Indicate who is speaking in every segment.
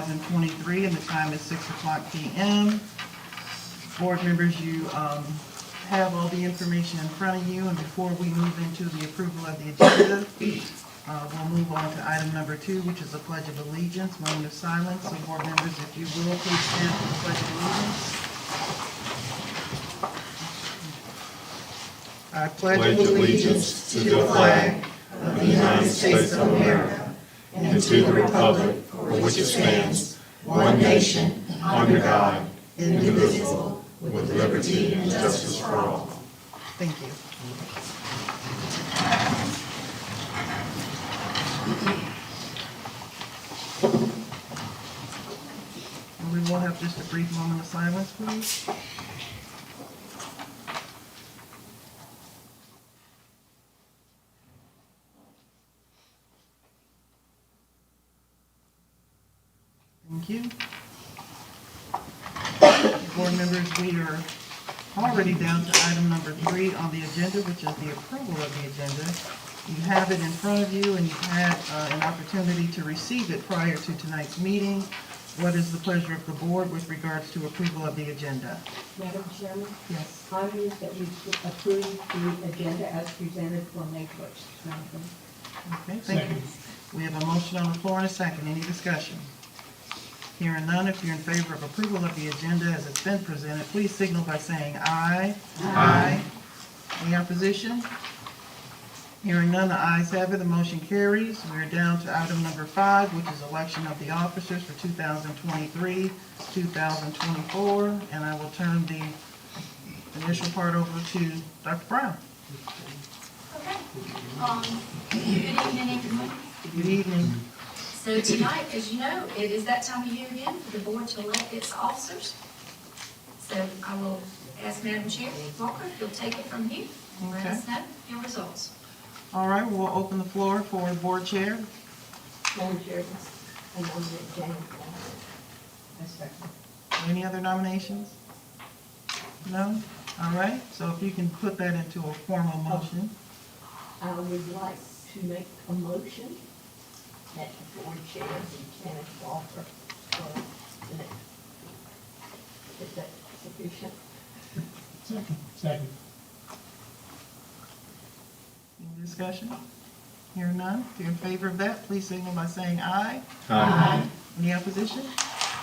Speaker 1: 2023, and the time is 6:00 p.m. Board members, you have all the information in front of you, and before we move into the approval of the agenda, we'll move on to item number 2, which is the Pledge of Allegiance, moment of silence. So board members, if you will, please stand for the Pledge of Allegiance. I
Speaker 2: pledge allegiance to the flag of the United States of America and to the republic for which it stands, one nation, under God, indivisible, with liberty and justice for all.
Speaker 1: Thank you. And we will have just a brief moment of silence, please. Thank you. Board members, we are already down to item number 3 on the agenda, which is the approval of the agenda. You have it in front of you, and you've had an opportunity to receive it prior to tonight's meeting. What is the pleasure of the board with regards to approval of the agenda?
Speaker 3: Madam Chairman,
Speaker 1: Yes.
Speaker 3: I move that we approve the agenda as presented for May 1st.
Speaker 1: Okay, thank you. We have a motion on the floor and a second. Any discussion? Hearing none, if you're in favor of approval of the agenda as it's been presented, please signal by saying aye. Aye. Any opposition? Hearing none, the ayes have it, the motion carries. We're down to item number 5, which is election of the officers for 2023, 2024, and I will turn the initial part over to Dr. Brown.
Speaker 4: Okay. Good evening, everyone.
Speaker 1: Good evening.
Speaker 4: So tonight, as you know, it is that time of year again for the board to elect its officers. So I will ask Madam Chair Walker, if you'll take it from here and let us know your results.
Speaker 1: All right, we'll open the floor for board chair.
Speaker 3: Madam Chair, I nominate James. I second.
Speaker 1: Any other nominations? No? All right, so if you can put that into a formal motion.
Speaker 3: I would like to make a motion that the board chair be Kenneth Walker for the next. Is that sufficient?
Speaker 5: Second.
Speaker 1: Any discussion? Hearing none. If you're in favor of that, please signal by saying aye.
Speaker 2: Aye.
Speaker 1: Any opposition?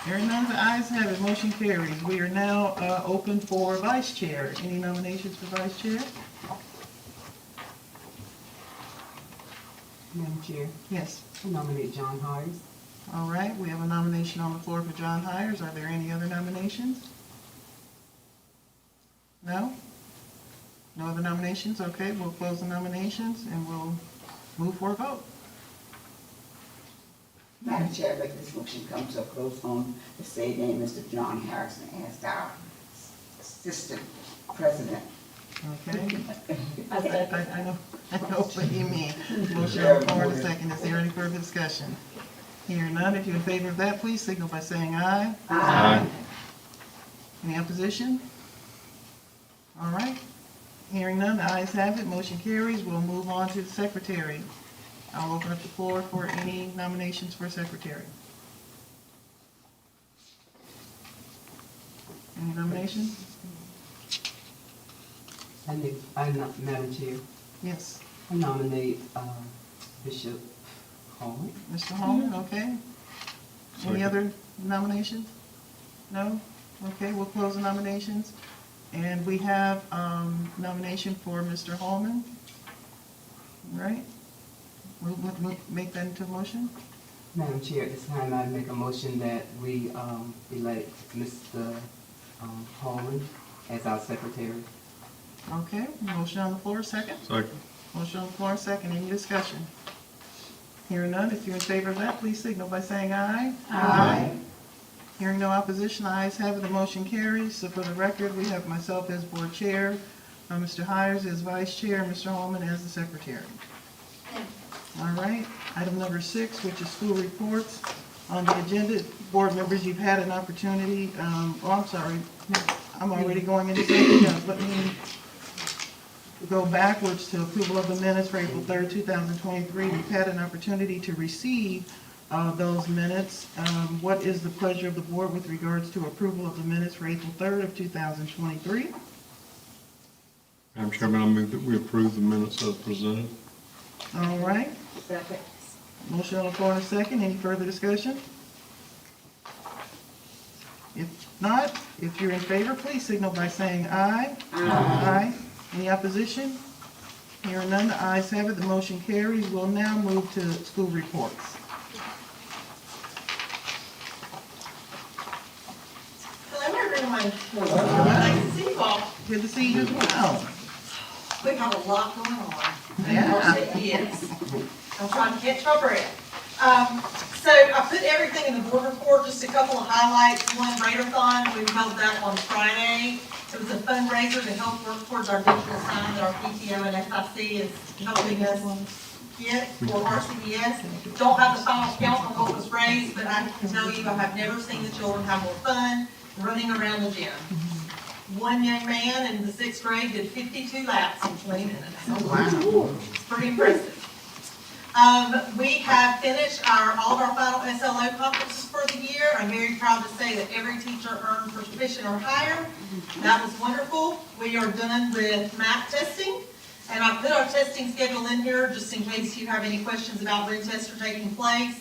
Speaker 1: Hearing none, the ayes have it. Motion carries. We are now open for vice chair. Any nominations for vice chair?
Speaker 6: Madam Chair,
Speaker 1: Yes.
Speaker 6: I nominate John Hires.
Speaker 1: All right, we have a nomination on the floor for John Hires. Are there any other nominations? No? No other nominations? Okay, we'll close the nominations and we'll move for a vote.
Speaker 7: Madam Chair, I make this motion come to a close on the said name, Mr. John Harrison, as our assistant president.
Speaker 1: Okay?
Speaker 3: I second.
Speaker 1: I know what you mean. Motion on the floor in a second. Is there any further discussion? Hearing none, if you're in favor of that, please signal by saying aye.
Speaker 2: Aye.
Speaker 1: Any opposition? All right. Hearing none, the ayes have it. Motion carries. We'll move on to the secretary. I'll open up the floor for any nominations for secretary. Any nominations?
Speaker 6: Madam Chair,
Speaker 1: Yes.
Speaker 6: I nominate Bishop Hall.
Speaker 1: Mr. Holman, okay. Any other nominations? No? Okay, we'll close the nominations. And we have nomination for Mr. Holman. Right? We'll make that into a motion?
Speaker 6: Madam Chair, at this time I make a motion that we elect Mr. Holland as our secretary.
Speaker 1: Okay, motion on the floor, second?
Speaker 2: Second.
Speaker 1: Motion on the floor, second. Any discussion? Hearing none, if you're in favor of that, please signal by saying aye. Aye. Hearing no opposition, the ayes have it, the motion carries. So for the record, we have myself as board chair, Mr. Hires as vice chair, and Mr. Holman as the secretary. All right, item number 6, which is school reports. On the agenda, board members, you've had an opportunity, I'm sorry, I'm already going into something else. Let me go backwards to approval of the minutes for April 3rd, 2023. We've had an opportunity to receive those minutes. What is the pleasure of the board with regards to approval of the minutes for April 3rd of 2023?
Speaker 2: Madam Chairman, I move that we approve the minutes as presented.
Speaker 1: All right,
Speaker 3: Second.
Speaker 1: motion on the floor in a second. Any further discussion? If not, if you're in favor, please signal by saying aye. Aye. Any opposition? Hearing none, the ayes have it, the motion carries. We'll now move to school reports.
Speaker 8: Hello, everyone. Nice to see you all.
Speaker 1: Good to see you as well.
Speaker 8: We have a lot going on.
Speaker 1: Yeah.
Speaker 8: Yes. I'm trying to catch my breath. So I put everything in the board report, just a couple of highlights. One, Raidathon, we held that on Friday. It was a fundraiser to help work towards our digital sign that our PTO and SIC is helping us get for RCBS. Don't have the final count on what was raised, but I can tell you, I have never seen the children have more fun running around the gym. One young man in the 6th grade did 52 laps in 20 minutes.
Speaker 1: Oh, wow.
Speaker 8: It's pretty impressive. We have finished all of our final SLO conferences for the year. I'm very proud to say that every teacher earned proficient or higher. That was wonderful. We are done with math testing, and I put our testing schedule in here just in case you have any questions about when tests are taking place.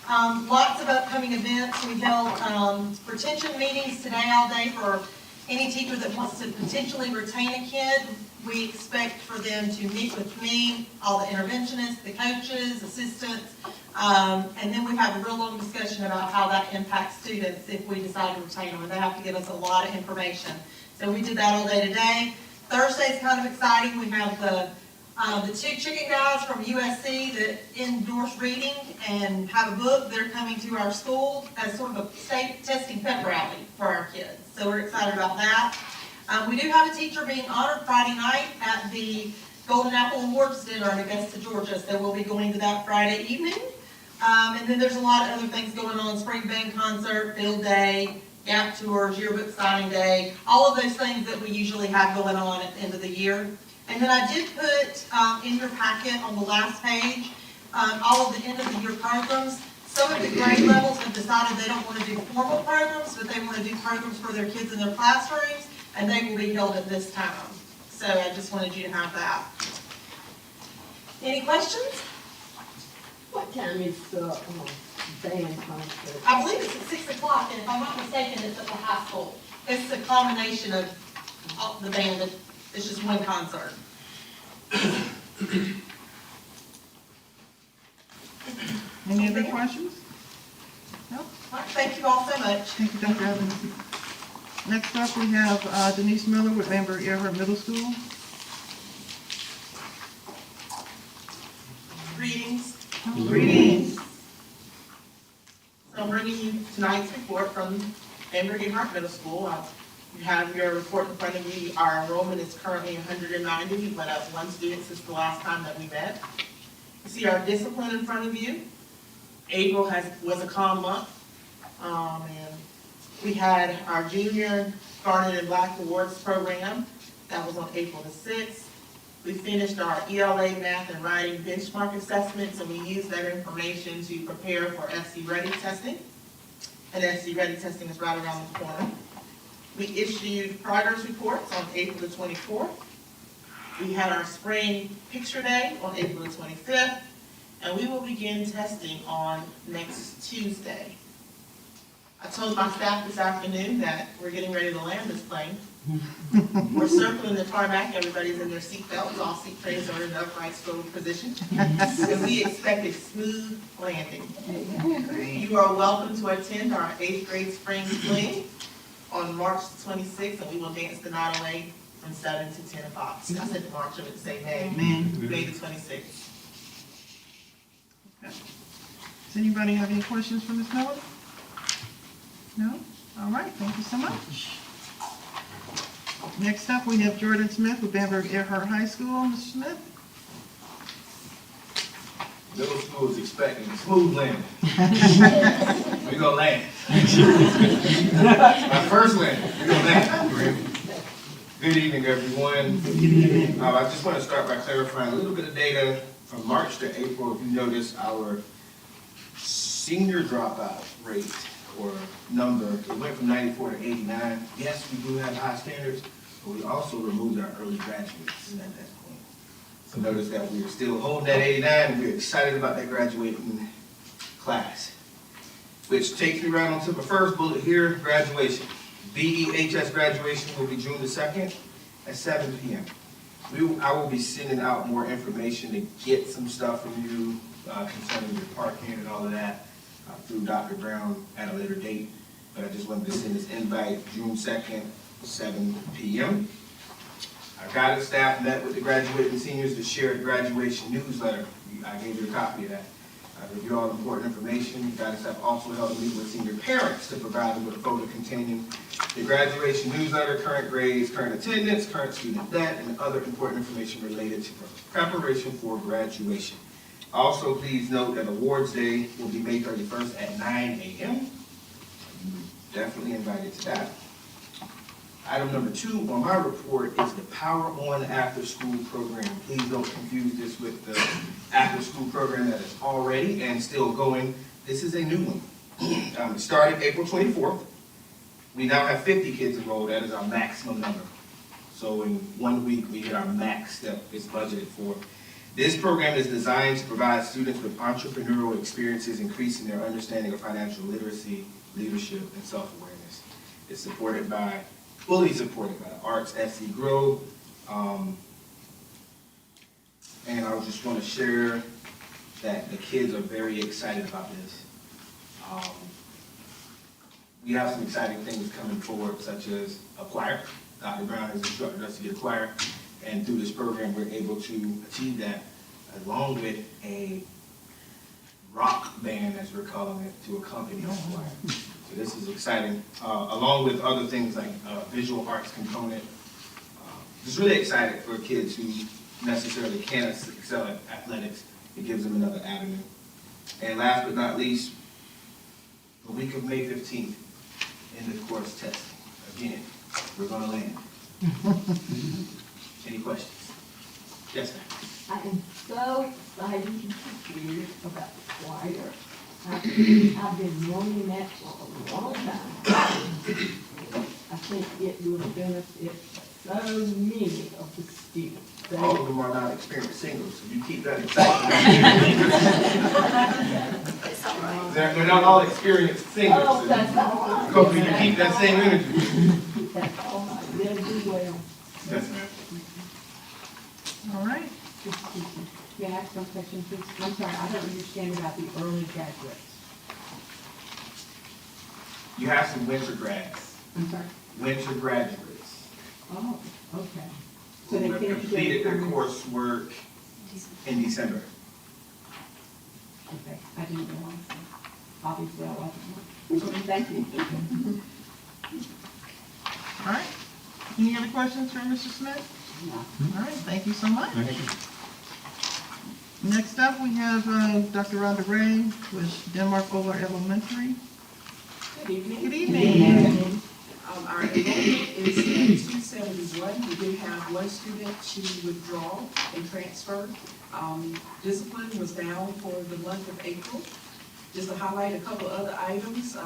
Speaker 8: Lots of upcoming events. We held retention meetings today all day for any teacher that wants to potentially retain a kid. We expect for them to meet with me, all the interventionists, the coaches, assistants, and then we have a real long discussion about how that impacts students if we decide to retain them, and they have to give us a lot of information. So we did that all day today. Thursday's kind of exciting. We have the 2 chicken guys from USC that endorse reading and have a book. They're coming to our school as sort of a state testing pep rally for our kids. So we're excited about that. We do have a teacher being honored Friday night at the Golden Apple Awards dinner in Augusta, Georgia. So we'll be going to that Friday evening. And then there's a lot of other things going on: spring band concert, field day, gap tours, yearbook signing day, all of those things that we usually have going on at the end of the year. And then I did put in your packet on the last page all of the end of the year programs. Some of the grade levels have decided they don't want to do formal programs, but they want to do programs for their kids in their classrooms, and they will be held at this time. So I just wanted you to have that. Any questions?
Speaker 3: What time is the band concert?
Speaker 8: I believe it's at 6 o'clock, and if I'm not mistaken, it's at the high school. It's a combination of all the band. It's just one concert.
Speaker 1: Any other questions? No?
Speaker 8: All right, thank you all so much.
Speaker 1: Thank you, Dr. Evans. Next up, we have Denise Miller with Bamberg Middle School.
Speaker 8: Greetings.
Speaker 1: Greetings.
Speaker 8: So I'm bringing you tonight's report from Bamberg Middle School. You have your report in front of you. Our enrollment is currently 190. We went up 1 student since the last time that we met. You see our discipline in front of you. April was a calm month. And we had our junior Garnet and Black Awards program. That was on April the 6th. We finished our ELA math and writing benchmark assessments, and we used that information to prepare for SC Ready testing. And SC Ready testing is right around the corner. We issued progress reports on April the 24th. We had our spring picture day on April the 25th, and we will begin testing on next Tuesday. I told my staff this afternoon that we're getting ready to land this plane. We're circling the tarmac, everybody's in their seat belts, all seat trays are in the upright stowed position. And we expect a smooth landing. You are welcome to attend our 8th grade spring fling on March 26th, and we will dance the night away from 7 to 10 o'clock. I said March, I would say May. May the 26th.
Speaker 1: Okay. Does anybody have any questions for Ms. Miller? No? All right, thank you so much. Next up, we have Jordan Smith with Bamberg High School. Mr. Smith?
Speaker 9: Middle school is expecting a smooth landing. We're gonna land. My first landing, we're gonna land. Good evening, everyone. I just want to start by clarifying a little bit of data from March to April. If you notice, our senior dropout rate or number, it went from 94 to 89. Yes, we do have high standards, but we also removed our early graduates at that point. So notice that we are still holding that 89, and we're excited about that graduating class. Which takes me right on to the first bullet here, graduation. BEHS graduation will be June the 2nd at 7 p.m. I will be sending out more information to get some stuff from you concerning your parking and all of that through Dr. Brown at a later date. But I just wanted to send this invite June 2nd, 7 p.m. Our guidance staff met with the graduating seniors to share the graduation newsletter. I gave you a copy of that. Review all important information. Guidance staff also held a meeting with senior parents to provide them with a folder containing the graduation newsletter, current grades, current attendance, current student debt, and other important information related to preparation for graduation. Also, please note that Awards Day will be May 31st at 9 a.m. Definitely invited to that. Item number 2 on my report is the Power On After School program. Please don't confuse this with the after school program that is already and still going. This is a new one. It started April 24th. We now have 50 kids enrolled. That is our maximum number. So in 1 week, we hit our max that is budgeted for. This program is designed to provide students with entrepreneurial experiences, increasing their understanding of financial literacy, leadership, and self-awareness. It's fully supported by the Arts SC Grow. And I just want to share that the kids are very excited about this. We have some exciting things coming forward, such as a choir. Dr. Brown has instructed us to get a choir, and through this program, we're able to achieve that, along with a rock band, as we're calling it, to accompany the choir. So this is exciting, along with other things like visual arts component. Just really excited for kids who necessarily can't excel at athletics. It gives them another avenue. And last but not least, the week of May 15th, in the course testing. Again, we're going to land. Any questions? Yes, ma'am.
Speaker 3: I am so excited to hear about the choir. I've been wanting that for a long time. I think it will benefit so many of the students.
Speaker 9: All of them are not experienced singers, so you keep that excitement.
Speaker 4: It's all right.
Speaker 9: They're not all experienced singers.
Speaker 3: Oh, that's all right.
Speaker 9: Hope you keep that same energy.
Speaker 3: That's all right. They'll do well.
Speaker 9: Yes, ma'am.
Speaker 1: All right.
Speaker 10: May I ask some questions, please? I'm sorry, I don't understand about the early graduates.
Speaker 9: You have some winter grads,
Speaker 10: I'm sorry?
Speaker 9: winter graduates.
Speaker 10: Oh, okay.
Speaker 9: Who
Speaker 10: So they
Speaker 9: have
Speaker 10: finish
Speaker 9: completed their
Speaker 10: their
Speaker 9: coursework in December.
Speaker 10: Okay, I didn't realize that. Obviously, I wasn't. Okay, thank you.
Speaker 1: All right. Any other questions for Mr. Smith?
Speaker 7: No.
Speaker 1: All right, thank you so much. Next up, we have Dr. Rhonda Ray with Denmark-Olar Elementary.
Speaker 11: Good evening.
Speaker 1: Good evening.
Speaker 11: Our enrollment is at 271. We did have one student to withdraw and transfer. Discipline was down for the month of April. Just to highlight a couple other items,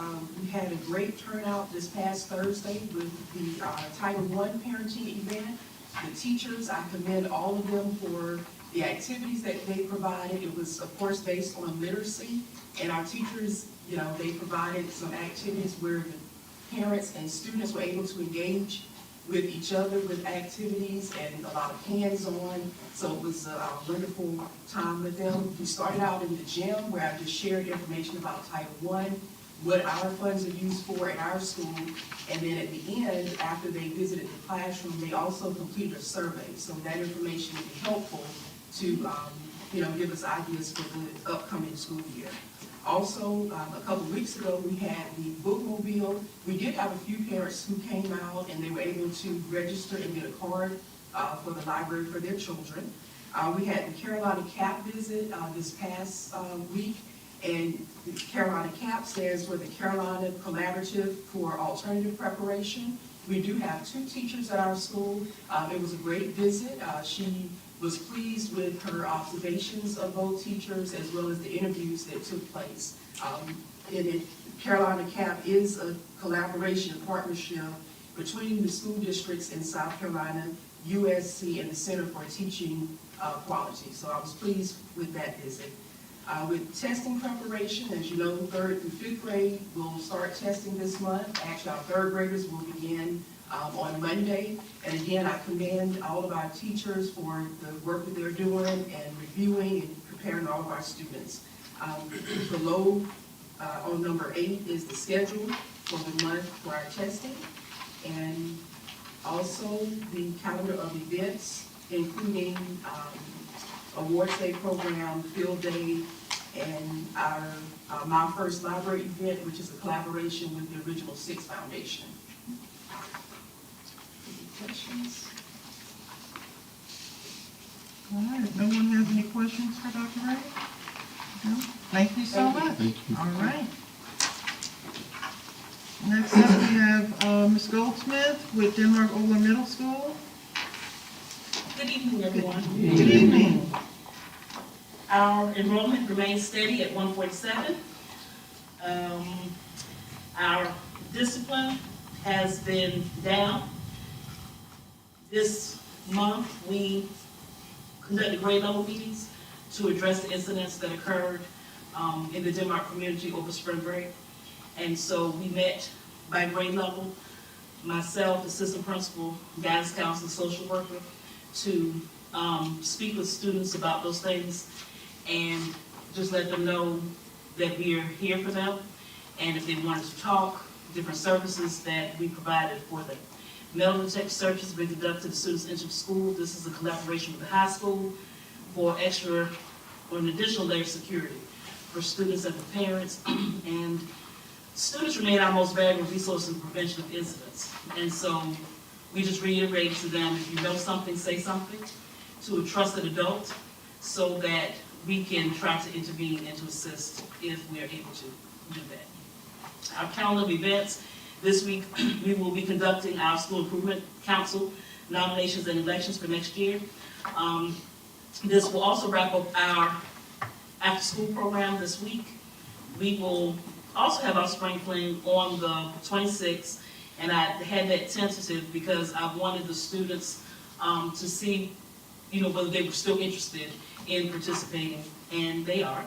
Speaker 11: we had a great turnout this past Thursday with the Title I parenting event. The teachers, I commend all of them for the activities that they provided. It was, of course, based on literacy, and our teachers, you know, they provided some activities where the parents and students were able to engage with each other with activities and a lot of hands-on. So it was a wonderful time with them. We started out in the gym where I just shared information about Title I, what our funds are used for in our school, and then at the end, after they visited the classroom, they also completed a survey. So that information would be helpful to, give us ideas for the upcoming school year. Also, a couple of weeks ago, we had the bookmobile. We did have a few parents who came out and they were able to register and get a card for the library for their children. We had the Carolina CAP visit this past week, and the Carolina CAP stands for the Carolina Collaborative for Alternative Preparation. We do have 2 teachers at our school. It was a great visit. She was pleased with her observations of both teachers as well as the interviews that took place. Carolina CAP is a collaboration partnership between the school districts in South Carolina, USC, and the Center for Teaching Quality. So I was pleased with that visit. With testing preparation, as you know, 3rd through 5th grade will start testing this month. Actually, our 3rd graders will begin on Monday. And again, I commend all of our teachers for the work that they're doing and reviewing and preparing all of our students. Below on number 8 is the schedule for the month for our testing, and also the calendar of events, including awards day program, field day, and our My First Library event, which is a collaboration with the Original Six Foundation. Any questions?
Speaker 1: All right, if no one has any questions for Dr. Ray? No? Thank you so much.
Speaker 2: Thank you.
Speaker 1: All right. Next up, we have Ms. Goldsmith with Denmark-Olar Middle School.
Speaker 12: Good evening, everyone.
Speaker 1: Good evening.
Speaker 12: Our enrollment remains steady at 147. Our discipline has been down. This month, we conducted grade level meetings to address the incidents that occurred in the Denmark community over spring break. And so we met by grade level, myself, assistant principal, guidance counselor, social worker, to speak with students about those things and just let them know that we are here for them. And if they wanted to talk, different services that we provided for them. Metal detector searches have been conducted as students enter the school. This is a collaboration with the high school for extra or an additional layer of security for students and for parents. And students remain our most valuable resource in the prevention of incidents. And so we just reiterated to them, if you know something, say something to a trusted adult so that we can try to intervene and to assist if we are able to do that. Our calendar of events, this week we will be conducting our School Improvement Council nominations and elections for next year. This will also wrap up our after-school program this week. We will also have our spring fling on the 26th, and I had that tentative because I wanted the students to see, whether they were still interested in participating, and they are.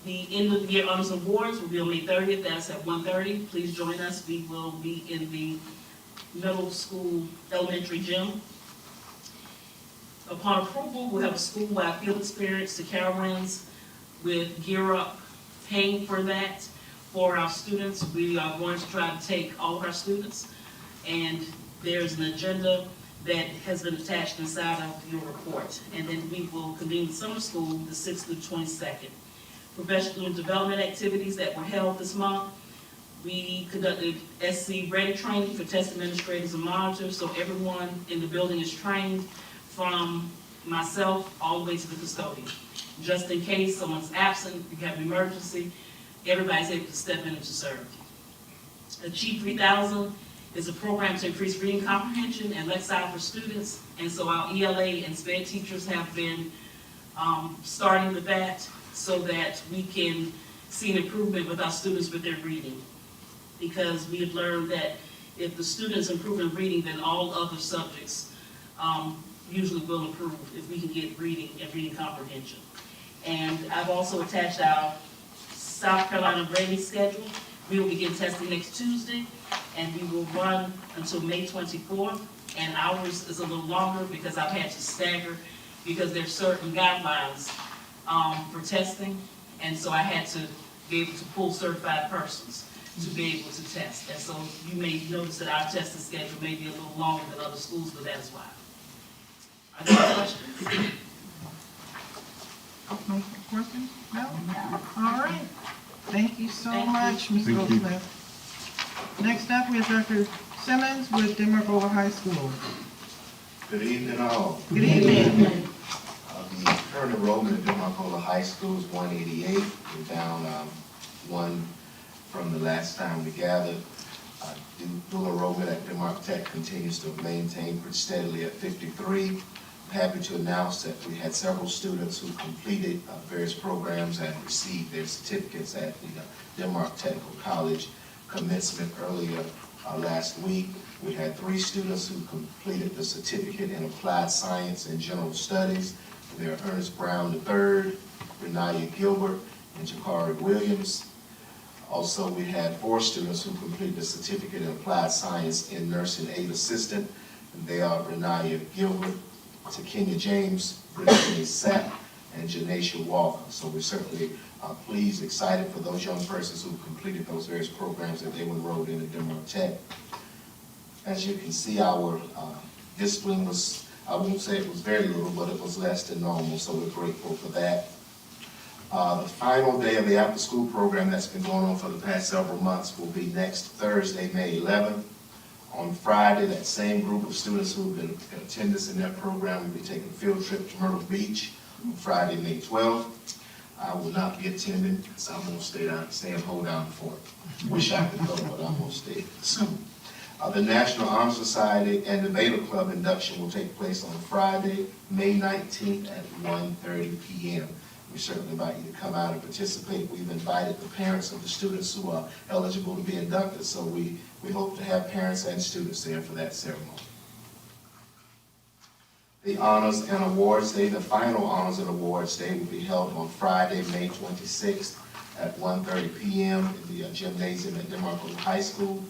Speaker 12: The end of the year honors and awards will be on May 30th. That's at 1:30. Please join us. We will be in the middle school elementary gym. Upon approval, we'll have a school-wide field experience to Carowinds with Gear Up paying for that for our students. We are going to try to take all of our students, and there's an agenda that has been attached inside of your report. And then we will convene the summer school the 6th through 22nd. Professional development activities that were held this month. We conducted SC ready training for test administrators and monitors, so everyone in the building is trained from myself all the way to the custodian. Just in case someone's absent, if you have an emergency, everybody's able to step in and to serve. Achieve 3000 is a program to increase reading comprehension and lexile for students, and so our ELA and SPED teachers have been starting with that so that we can see an improvement with our students with their reading. Because we have learned that if the students improve in reading, then all other subjects usually will improve if we can get reading and reading comprehension. And I've also attached our South Carolina grading schedule. We will begin testing next Tuesday, and we will run until May 24th. And ours is a little longer because I've had to stagger because there's certain guidelines for testing, and so I had to be able to pull certified persons to be able to test. And so you may notice that our testing schedule may be a little longer than other schools, but that is why. Are there any questions?
Speaker 1: No questions? No? All right. Thank you so much, Ms.
Speaker 2: Thank you.
Speaker 1: Goldsmith. Next up, we have Dr. Simmons with Denmark-Olar High School.
Speaker 13: Good evening, all.
Speaker 1: Good evening.
Speaker 13: The current enrollment at Denmark-Olar High School is 188. We're down one from the last time we gathered. Dual enrollment at Denmark Tech continues to maintain pretty steadily at 53. happy to announce that we had several students who completed various programs and received their certificates at the Denmark Technical College commencement earlier last week. We had 3 students who completed the certificate in Applied Science and General Studies. They're Ernest Brown III, Renaya Gilbert, and Jakari Williams. Also, we had 4 students who completed the certificate in Applied Science in Nursing Aid Assistant. And they are Renaya Gilbert, Takenya James, Brittany Sapp, and Janesha Walker. So we're certainly pleased, excited for those young persons who completed those various programs that they were enrolled in at Denmark Tech. As you can see, our discipline was, I won't say it was very little, but it was less than normal, so we're grateful for that. The final day of the after-school program that's been going on for the past several months will be next Thursday, May 11th. On Friday, that same group of students who've been in attendance in that program will be taking a field trip to Myrtle Beach on Friday, May 12th. I will not be attending, so I'm going to stay and hold down the fort. Wish I could go, but I'm going to stay. The National Honor Society and the Beta Club induction will take place on Friday, May 19th at 1:30 p.m. We certainly invite you to come out and participate. We've invited the parents of the students who are eligible to be inducted, so we hope to have parents and students there for that ceremony. The Honors and Awards Day, the final Honors and Awards Day, will be held on Friday, May 26th at 1:30 p.m. in the gymnasium at Denmark-Olar High School.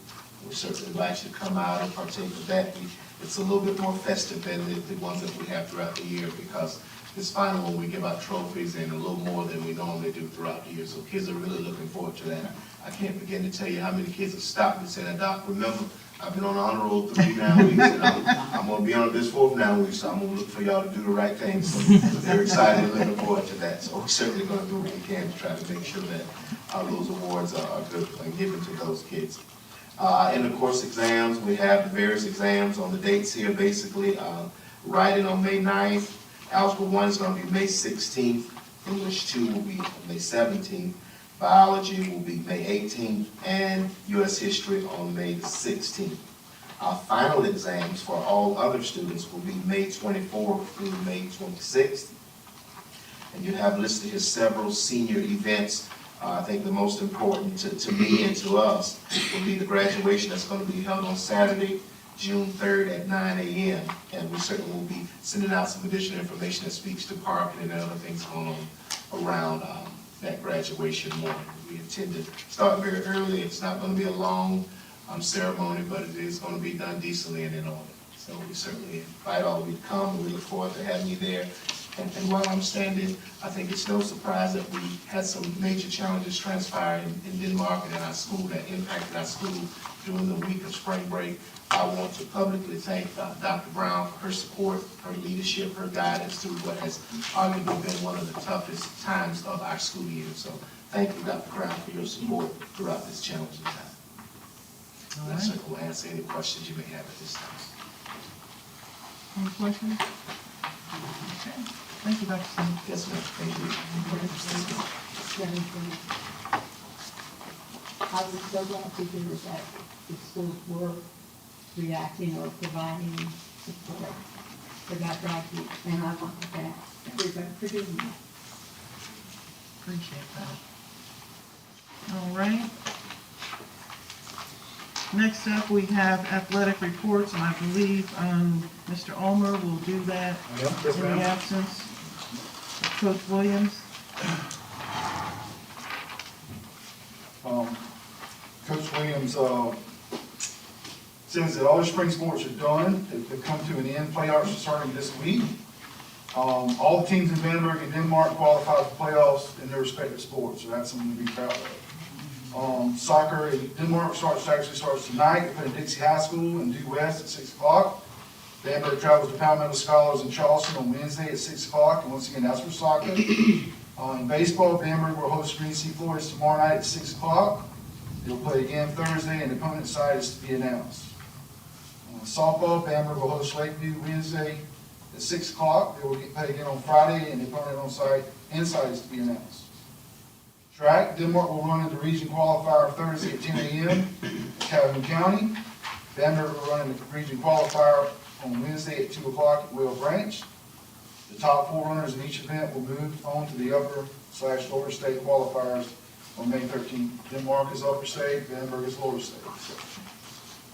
Speaker 13: We certainly invite you to come out and partake of that. It's a little bit more festive than the ones that we have throughout the year, because this final one we give out trophies and a little more than we normally do throughout the year. So kids are really looking forward to that. I can't begin to tell you how many kids have stopped and said, "Doc, remember, I've been on the honor roll 3 now weeks, and I'm going to be on this 4th now week, so I'm going to look for y'all to do the right thing." So they're excited and looking forward to that. So we're certainly going to do what we can to try to make sure that those awards are good and given to those kids. In the course exams, we have the various exams on the dates here, basically. Writing on May 9th. Algebra 1 is going to be May 16th. English 2 will be May 17th. Biology will be May 18th. And U.S. History on May the 16th. Our final exams for all other students will be May 24th through May 26th. And you have listed here several senior events. I think the most important to me and to us will be the graduation that's going to be held on Saturday, June 3rd at 9 a.m. And we certainly will be sending out some additional information that speaks to parking and other things going on around that graduation morning. We intend to start very early. It's not going to be a long ceremony, but it is going to be done decently and in order. So we certainly invite all of you to come. We look forward to having you there. And while I'm standing, I think it's no surprise that we had some major challenges transpire in Denmark and in our school that impacted our school during the week of spring break. I want to publicly thank Dr. Brown for her support, her leadership, her guidance through what has arguably been one of the toughest times of our school year. So thank you, Dr. Brown, for your support throughout this challenging time. I certainly will answer any questions you may have at this time.
Speaker 1: Any questions? Okay. Thank you, Dr. Simmons.
Speaker 13: Yes, ma'am. Thank you.
Speaker 10: I was so glad to hear that the schools were reacting or providing support for that graduate, and I want to thank everybody for doing that.
Speaker 1: Appreciate that. All right. Next up, we have athletic reports, and I believe Mr. Ulmer will do that in the absence of Coach Williams.
Speaker 14: Coach Williams, since all the spring sports are done, they've come to an end. Playoffs are starting this week. All the teams in Bamberg and Denmark qualified for playoffs in their respective sports, so that's something to be proud of. Soccer in Denmark actually starts tonight. They're playing Dixie High School and Due West at 6 o'clock. Bamberg travels to Palmetto Scholars in Charleston on Wednesday at 6 o'clock, and once again, that's for soccer. In baseball, Bamberg will host Green Sea Flores tomorrow night at 6 o'clock. They'll play again Thursday, and the opponent's side is to be announced. Softball, Bamberg will host Lakeview Wednesday at 6 o'clock. They will play again on Friday, and the opponent on site inside is to be announced. Track, Denmark will run in the region qualifier Thursday at 10 a.m. in Calhoun County. Bamberg will run in the region qualifier on Wednesday at 2 o'clock at Willow Branch. The top 4 runners in each event will move on to the upper/lower state qualifiers on May 13th. Denmark is upper state, Bamberg is lower state.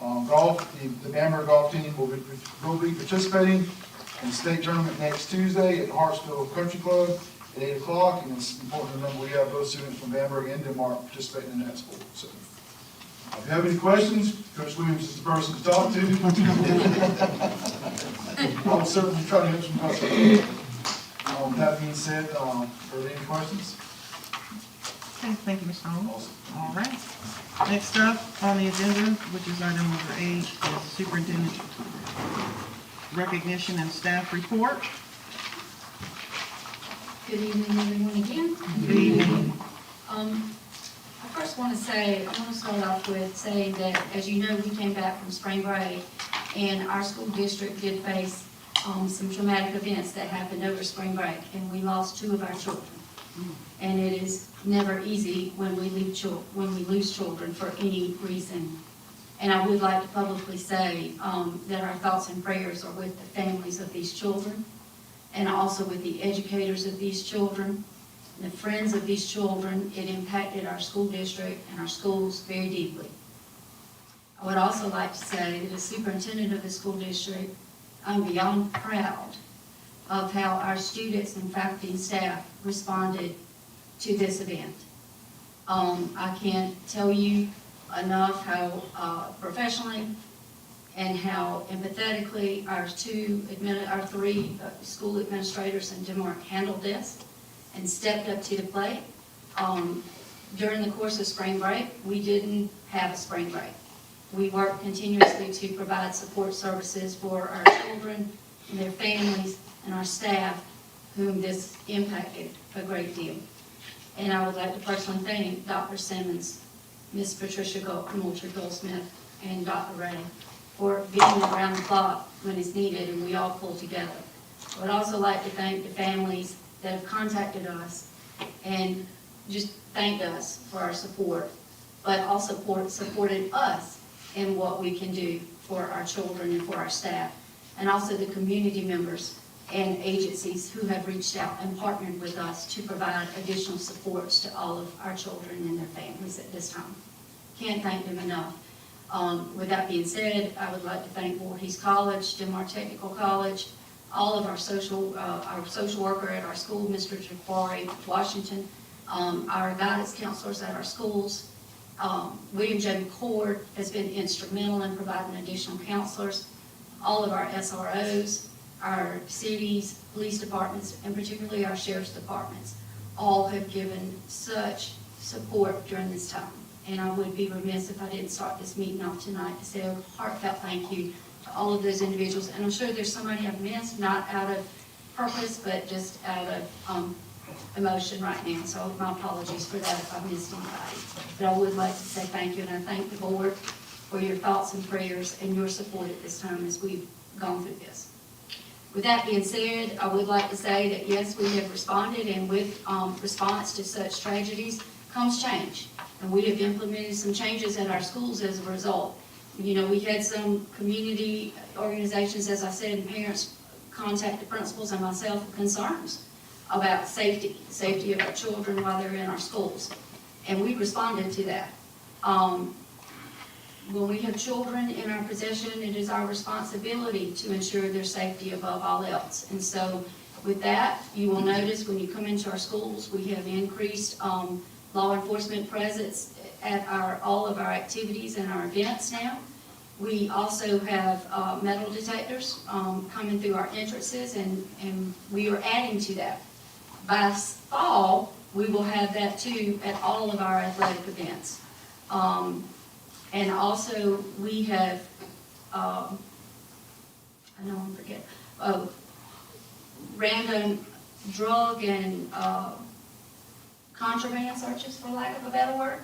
Speaker 14: Golf, the Bamberg golf team will be participating in the state tournament next Tuesday at Hartsville Country Club at 8 o'clock. And it's important to remember we have both students from Bamberg and Denmark participating in that sport. So, if you have any questions, Coach Williams is the person to talk to. I'll certainly try to answer some questions. That being said, are there any questions?
Speaker 1: Okay, thank you, Mr. Holmes.
Speaker 14: Awesome.
Speaker 1: All right. Next up on the agenda, which is item number 8, is Superintendent Recognition and Staff Report.
Speaker 4: Good evening, everyone, again.
Speaker 1: Good evening.
Speaker 4: I first want to start off with saying that, as you know, we came back from spring break, and our school district did face some traumatic events that happened over spring break, and we lost 2 of our children. And it is never easy when we lose children for any reason. And I would like to publicly say that our thoughts and prayers are with the families of these children, and also with the educators of these children, and the friends of these children. It impacted our school district and our schools very deeply. I would also like to say that as superintendent of the school district, I'm beyond proud of how our students and faculty and staff responded to this event. I can't tell you enough how professionally and how empathetically our 3 school administrators in Denmark handled this and stepped up to the plate. During the course of spring break, we didn't have a spring break. We worked continuously to provide support services for our children and their families and our staff, whom this impacted a great deal. And I would like to personally thank Dr. Simmons, Ms. Patricia Moultrie-Goldsmith, and Dr. Ray for being around the clock when it's needed and we all pull together. I would also like to thank the families that have contacted us and just thanked us for our support, but also supported us in what we can do for our children and for our staff, and also the community members and agencies who have reached out and partnered with us to provide additional supports to all of our children and their families at this time. Can't thank them enough. With that being said, I would like to thank Voorhees College, Denmark Technical College, all of our social worker at our school, Mr. Jafari Washington, our guidance counselors at our schools. William J. McCord has been instrumental in providing additional counselors. All of our SROs, our cities, police departments, and particularly our sheriff's departments, all have given such support during this time. And I would be remiss if I didn't start this meeting off tonight to say a heartfelt thank you to all of those individuals. And I'm sure there's somebody I've missed, not out of purpose, but just out of emotion right now. So my apologies for that if I missed anybody. But I would like to say thank you, and I thank the board for your thoughts and prayers and your support at this time as we've gone through this. With that being said, I would like to say that yes, we have responded, and with response to such tragedies comes change. And we have implemented some changes at our schools as a result. You know, we had some community organizations, as I said, and parents contact the principals and myself with concerns about safety of our children while they're in our schools. And we responded to that. When we have children in our possession, it is our responsibility to ensure their safety above all else. And so with that, you will notice when you come into our schools, we have increased law enforcement presence at all of our activities and our events now. We also have metal detectors coming through our entrances, and we are adding to that. By fall, we will have that too at all of our athletic events. And also, we have, random drug and contraband searches, for lack of a better word.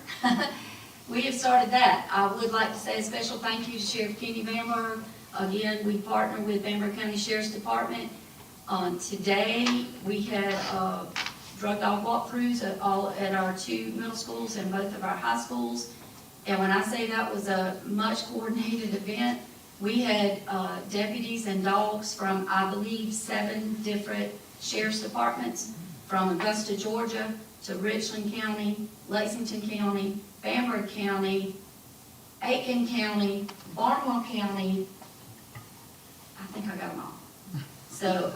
Speaker 4: We have started that. I would like to say a special thank you to Sheriff Kenny Bamberg. Again, we partner with Bamberg County Sheriff's Department. Today, we had drug dog walkthroughs at our 2 middle schools and both of our high schools. And when I say that was a much coordinated event, We had deputies and dogs from, I believe, 7 different sheriff's departments, from Augusta, Georgia, to Richland County, Lexington County, Bamberg County, Aiken County, Barnwell County. I think I got them all. So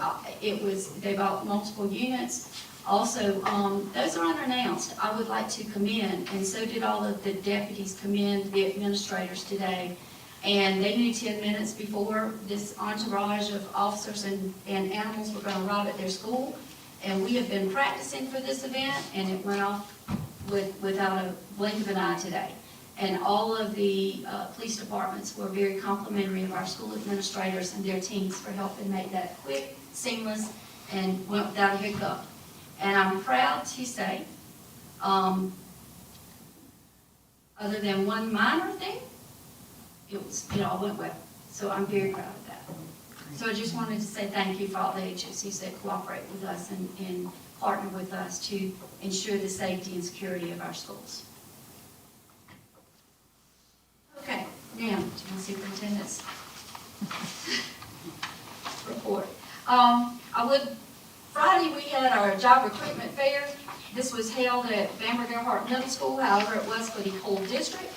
Speaker 4: they bought multiple units. Also, those are unannounced. I would like to commend, and so did all of the deputies, commend the administrators today. And they knew 10 minutes before this entourage of officers and animals were going to arrive at their school. And we have been practicing for this event, and it went off without a blink of an eye today. And all of the police departments were very complimentary of our school administrators and their teams for helping make that quick, seamless, and went without a hiccup. And I'm proud to say, other than one minor thing, it all went well. So I'm very proud of that. So I just wanted to say thank you for all the agencies that cooperate with us and partner with us to ensure the safety and security of our schools. Okay, now to my superintendent's report. Friday we had our job recruitment fair. This was held at Bamberg-Olar Middle School, however it was for the whole district.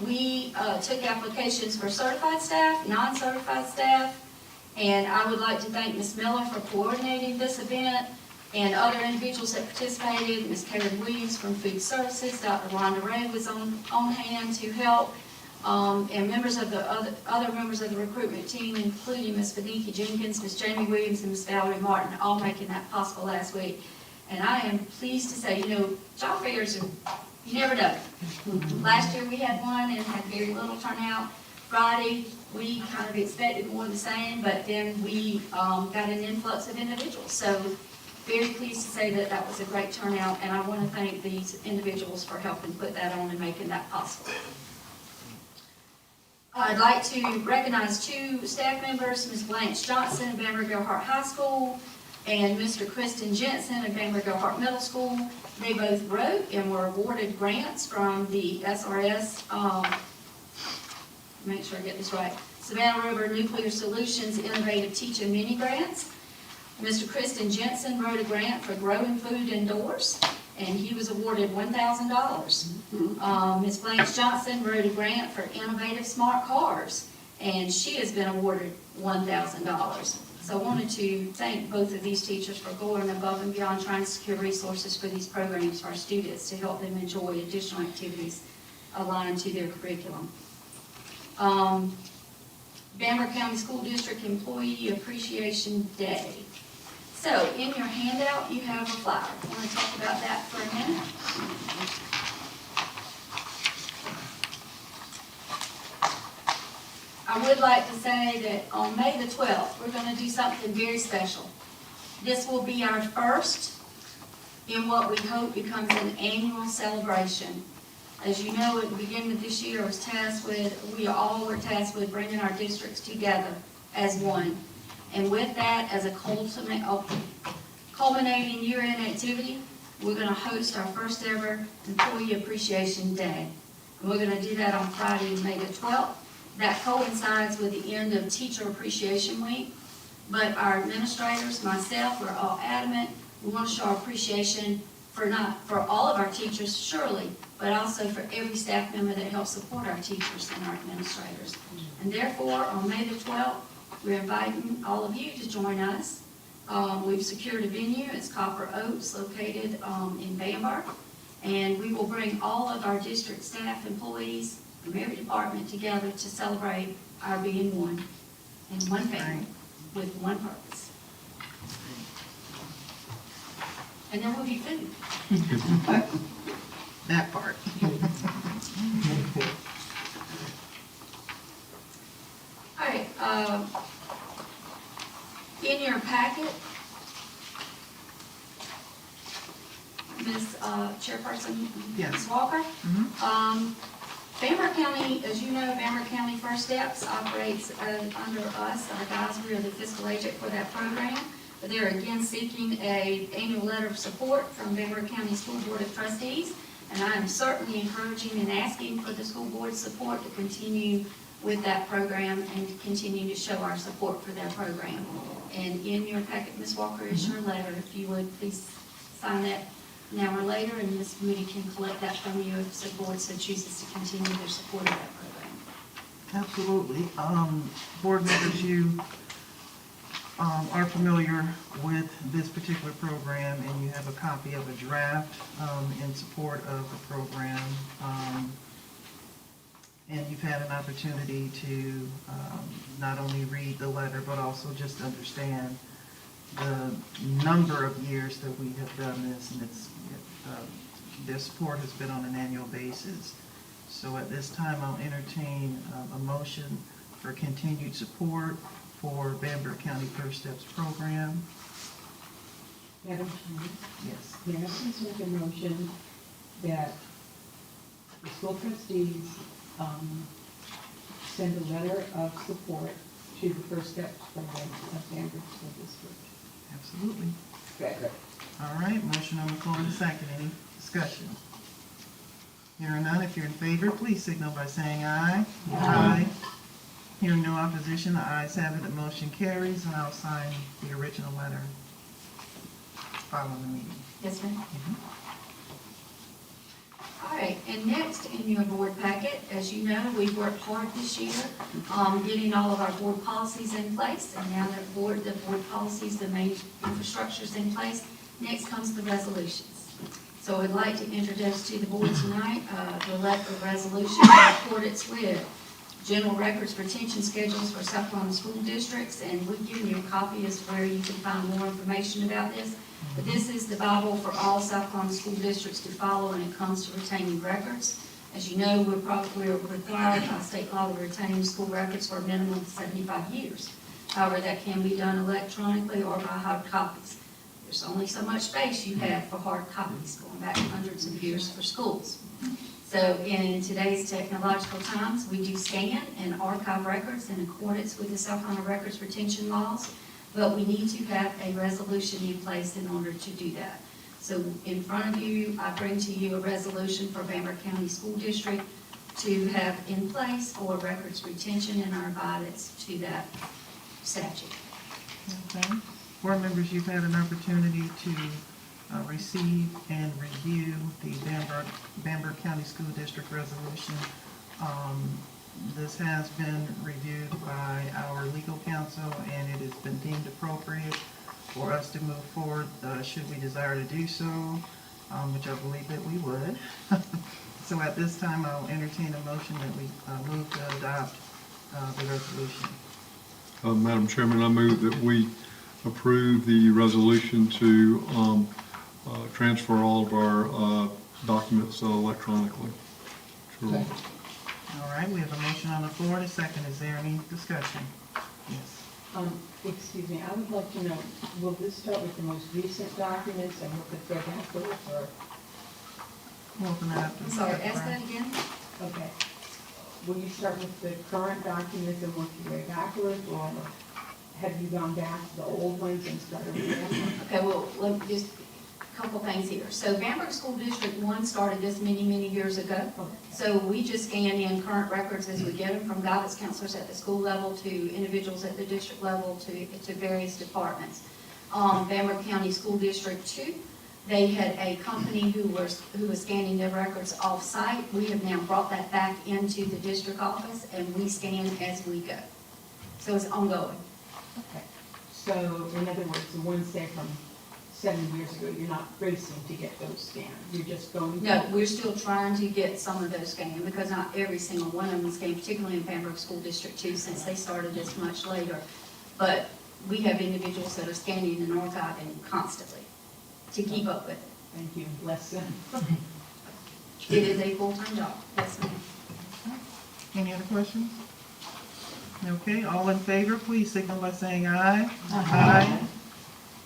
Speaker 4: We took applications for certified staff, non-certified staff, and I would like to thank Ms. Miller for coordinating this event and other individuals that participated. Ms. Karen Williams from Food Services, Dr. Rhonda Ray was on hand to help, and members of the other members of the recruitment team, including Ms. Vaniki Jenkins, Ms. Jamie Williams, and Ms. Valerie Martin, all making that possible last week. And I am pleased to say, job fairs are, you never know. Last year we had one and had very little turnout. Friday, we kind of expected more of the same, but then we got an influx of individuals. So very pleased to say that that was a great turnout, and I want to thank these individuals for helping put that on and making that possible. I'd like to recognize 2 staff members, Ms. Blanche Johnson of Bamberg-Olar High School and Mr. Kristen Jensen of Bamberg-Olar Middle School. They both wrote and were awarded grants from the SRS, make sure I get this right, Savannah River Nuclear Solutions Innovative Teaching Mini Grants. Mr. Kristen Jensen wrote a grant for growing food indoors, and he was awarded $1,000. Ms. Blanche Johnson wrote a grant for innovative smart cars, and she has been awarded $1,000. So I wanted to thank both of these teachers for going above and beyond trying to secure resources for these programs for our students to help them enjoy additional activities aligned to their curriculum. Bamberg County School District Employee Appreciation Day. So in your handout, you have a flyer. I want to talk about that for a minute. I would like to say that on May the 12th, we're going to do something very special. This will be our first in what we hope becomes an annual celebration. As you know, at the beginning of this year, we all were tasked with bringing our districts together as one. And with that, as a culminating year-end activity, we're going to host our first ever Employee Appreciation Day. And we're going to do that on Friday, May the 12th. That coincides with the end of Teacher Appreciation Week. But our administrators, myself, we're all adamant. We want to show our appreciation for all of our teachers, surely, but also for every staff member that helps support our teachers and our administrators. And therefore, on May the 12th, we're inviting all of you to join us. We've secured a venue. It's Copper Oaks, located in Bamberg. And we will bring all of our district staff, employees, from every department together to celebrate our being one and one family with one purpose. And there will be food.
Speaker 1: That part.
Speaker 4: All right, in your packet, Ms. Chairperson,
Speaker 1: Yes.
Speaker 4: Ms. Walker, Bamberg County, as you know, Bamberg County First Steps operates under us, our guys. We are the fiscal agent for that program. But they're again seeking an annual letter of support from Bamberg County School Board of Trustees. And I am certainly encouraging and asking for the school board's support to continue with that program and to continue to show our support for their program. And in your packet, Ms. Walker, is your letter. If you would, please sign that now or later, and Ms. Moody can collect that from you if the board so chooses to continue their support of that program.
Speaker 1: Absolutely. Board members, you are familiar with this particular program, and you have a copy of a draft in support of the program. And you've had an opportunity to not only read the letter, but also just understand the number of years that we have done this, and their support has been on an annual basis. So at this time, I'll entertain a motion for continued support for Bamberg County First Steps program.
Speaker 10: Madam Chair,
Speaker 1: Yes.
Speaker 10: may I please make a motion that the school trustees send a letter of support to the First Steps program of Bamberg School District?
Speaker 1: Absolutely.
Speaker 7: Second.
Speaker 1: All right, motion on the floor in a second. Any discussion? Hearing none, if you're in favor, please signal by saying aye. Aye. Hearing no opposition, the ayes have it, the motion carries, and I'll sign the original letter following the meeting.
Speaker 4: Yes, ma'am? All right, and next in your board packet, as you know, we've worked hard this year getting all of our board policies in place, and now the board policies, the main infrastructure's in place. Next comes the resolutions. So I'd like to introduce to the board tonight the resolution in accordance with general records retention schedules for South Carolina school districts, and we've given you a copy as to where you can find more information about this. But this is the Bible for all South Carolina school districts to follow when it comes to retaining records. As you know, we're required by state law to retain school records for a minimum of 75 years. However, that can be done electronically or by hard copies. There's only so much space you have for hard copies, going back hundreds of years for schools. So in today's technological times, we do scan and archive records in accordance with the South Carolina records retention laws, but we need to have a resolution in place in order to do that. So in front of you, I bring to you a resolution for Bamberg County School District to have in place for records retention and our abidance to that statute.
Speaker 1: Okay. Board members, you've had an opportunity to receive and review the Bamberg County School District resolution. This has been reviewed by our legal counsel, and it has been deemed appropriate for us to move forward, should we desire to do so, which I believe that we would. So at this time, I'll entertain a motion that we move to adopt the resolution.
Speaker 2: Madam Chairman, I move that we approve the resolution to transfer all of our documents electronically. Sure.
Speaker 1: All right, we have a motion on the floor and a second. Is there any discussion? Yes.
Speaker 10: Excuse me, I would like to know, will this start with the most recent documents and work with Fred afterwards, or?
Speaker 1: Welcome after.
Speaker 4: I'm sorry, ask that again?
Speaker 10: Okay. Will you start with the current documents and work your way backwards, or have you gone back to the old ones and started with them?
Speaker 4: Okay, well, let me just, a couple things here. So Bamberg School District 1 started this many, many years ago. So we just scan in current records as we get them from guidance counselors at the school level to individuals at the district level to various departments. Bamberg County School District 2, they had a company who was scanning their records off-site. We have now brought that back into the district office, and we scan as we go. So it's ongoing.
Speaker 10: Okay. So, in other words, the ones, say, from 7 years ago, you're not racing to get those scanned. You're just going.
Speaker 4: No, we're still trying to get some of those scanned, because not every single one of them is scanned, particularly in Bamberg School District 2, since they started this much later. But we have individuals that are scanning and archiving constantly to keep up with it.
Speaker 10: Thank you. Bless them.
Speaker 4: It is a full-time job. Yes, ma'am.
Speaker 1: Any other questions? Okay, all in favor, please signal by saying aye. Aye.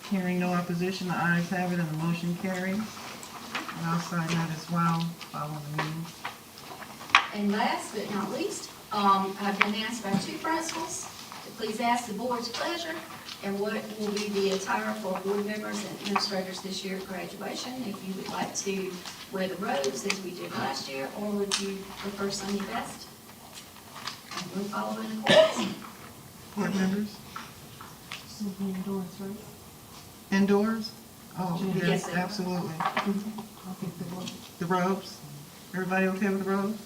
Speaker 1: Hearing no opposition, the ayes have it, and the motion carries. And I'll sign that as well following the meeting.
Speaker 4: And last but not least, I've been asked by 2 principals Please ask the board's pleasure and what will be the attire for board members and administrators this year at graduation. If you would like to wear the robes as we did last year, or would you prefer Sunday best? And we'll follow in accordance.
Speaker 1: Board members?
Speaker 10: Indoors, right?
Speaker 1: Indoors? Oh,
Speaker 4: Yes,
Speaker 1: yes,
Speaker 4: sir.
Speaker 1: absolutely.
Speaker 10: I think the one.
Speaker 1: The robes? Everybody okay with the robes?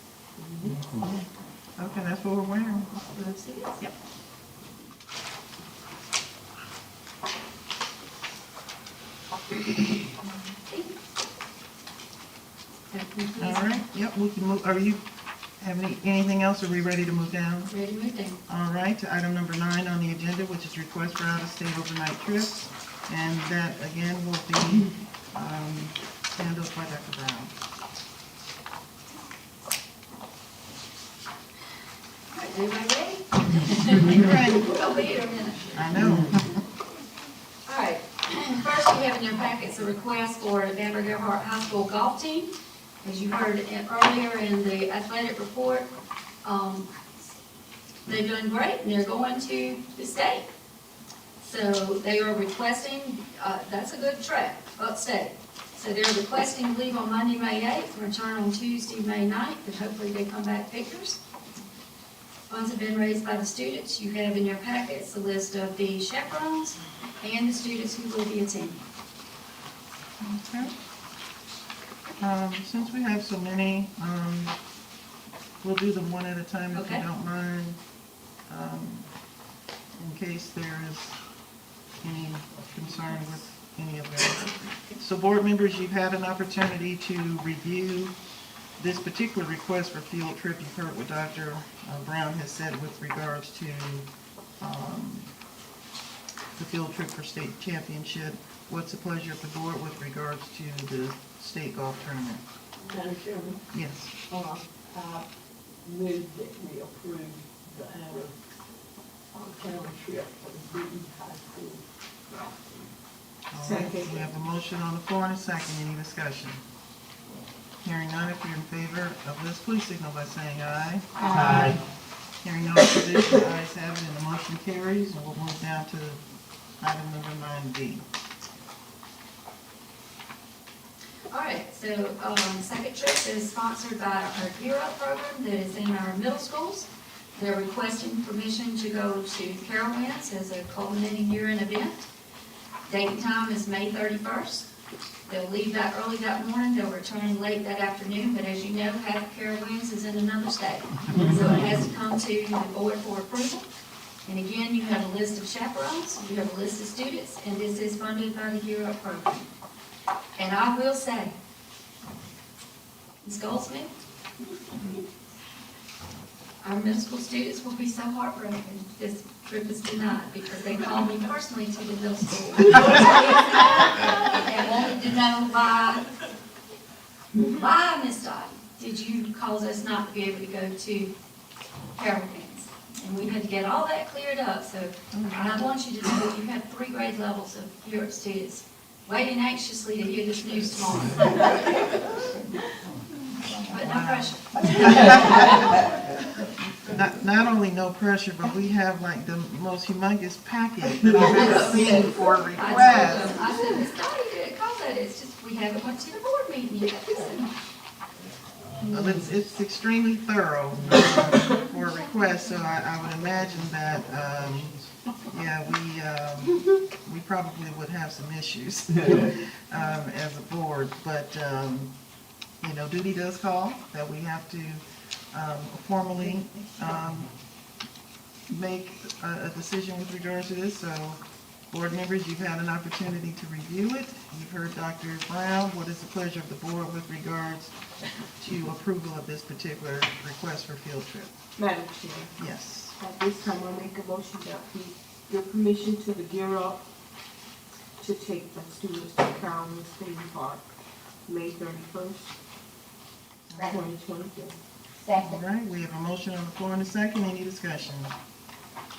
Speaker 1: Okay, that's what we're wearing.
Speaker 4: Robes it is.
Speaker 1: Yep. All right, yep, we can move, are you, have anything else, are we ready to move down?
Speaker 4: Ready to move down.
Speaker 1: All right, to item number 9 on the agenda, which is request for out-of-state overnight trips. And that, again, will be handled by Dr. Brown.
Speaker 4: All right, everybody ready?
Speaker 1: You ready?
Speaker 4: We're gonna be here in a minute.
Speaker 1: I know.
Speaker 4: All right, first you have in your packets a request for the Bamberg High School golf team. As you heard earlier in the athletic report, they've done great and they're going to the state. So they are requesting, that's a good track, upstate. So they're requesting to leave on Monday, May 8th, return on Tuesday, May 9th, and hopefully they come back victors. Funds have been raised by the students. You have in your packets a list of the chaperones and the students who will be attending.
Speaker 1: Okay. Since we have so many, we'll do them one at a time if you
Speaker 4: Okay.
Speaker 1: don't mind, in case there is any concern with any of them. So board members, you've had an opportunity to review this particular request for field trip. You've heard what Dr. Brown has said with regards to the field trip for state championship. What's the pleasure of the board with regards to the state golf tournament?
Speaker 3: Madam Chairman,
Speaker 1: Yes.
Speaker 3: I move that we approve the town trip for the Beaton High School.
Speaker 1: All right, we have a motion on the floor and a second. Any discussion? Hearing none, if you're in favor of this, please signal by saying aye. Aye. Hearing no opposition, ayes have it, and the motion carries, and we'll move down to item number 9B.
Speaker 4: All right, so second trip is sponsored by our GEAR-Up program that is in our middle schools. They're requesting permission to go to Carowinds as a culminating year-end event. Date and time is May 31st. They'll leave that early that morning, they'll return late that afternoon, but as you know, half of Carowinds is in another state. So it has to come to the board for approval. And again, you have a list of chaperones, you have a list of students, and this is funded by the GEAR-Up program. And I will say, Ms. Goldsmith, our middle school students will be so heartbroken if this trip is denied, because they called me personally to the middle school. And wanted to know why, Miss Dottie, did you cause us not to be able to go to Carowinds? And we had to get all that cleared up, so I want you to know that you have 3 grade levels of Europe students waiting anxiously to hear this news tomorrow. But no pressure.
Speaker 1: Not only no pressure, but we have like the most humongous packet that I've ever seen for a request.
Speaker 4: I said, Miss Dottie didn't call that, it's just, we haven't went to the board meeting yet.
Speaker 1: Well, it's extremely thorough for a request, so I would imagine that, we probably would have some issues as a board, but, duty does call that we have to formally make a decision with regards to this. So, board members, you've had an opportunity to review it. You've heard Dr. Brown. What is the pleasure of the board with regards to approval of this particular request for field trip?
Speaker 6: Madam Chair,
Speaker 1: Yes.
Speaker 6: at this time, I make a motion that we give permission to the GEAR-Up to take the students to Carowinds Theme Park, May 31st, 2022.
Speaker 1: All right, we have a motion on the floor and a second. Any discussion?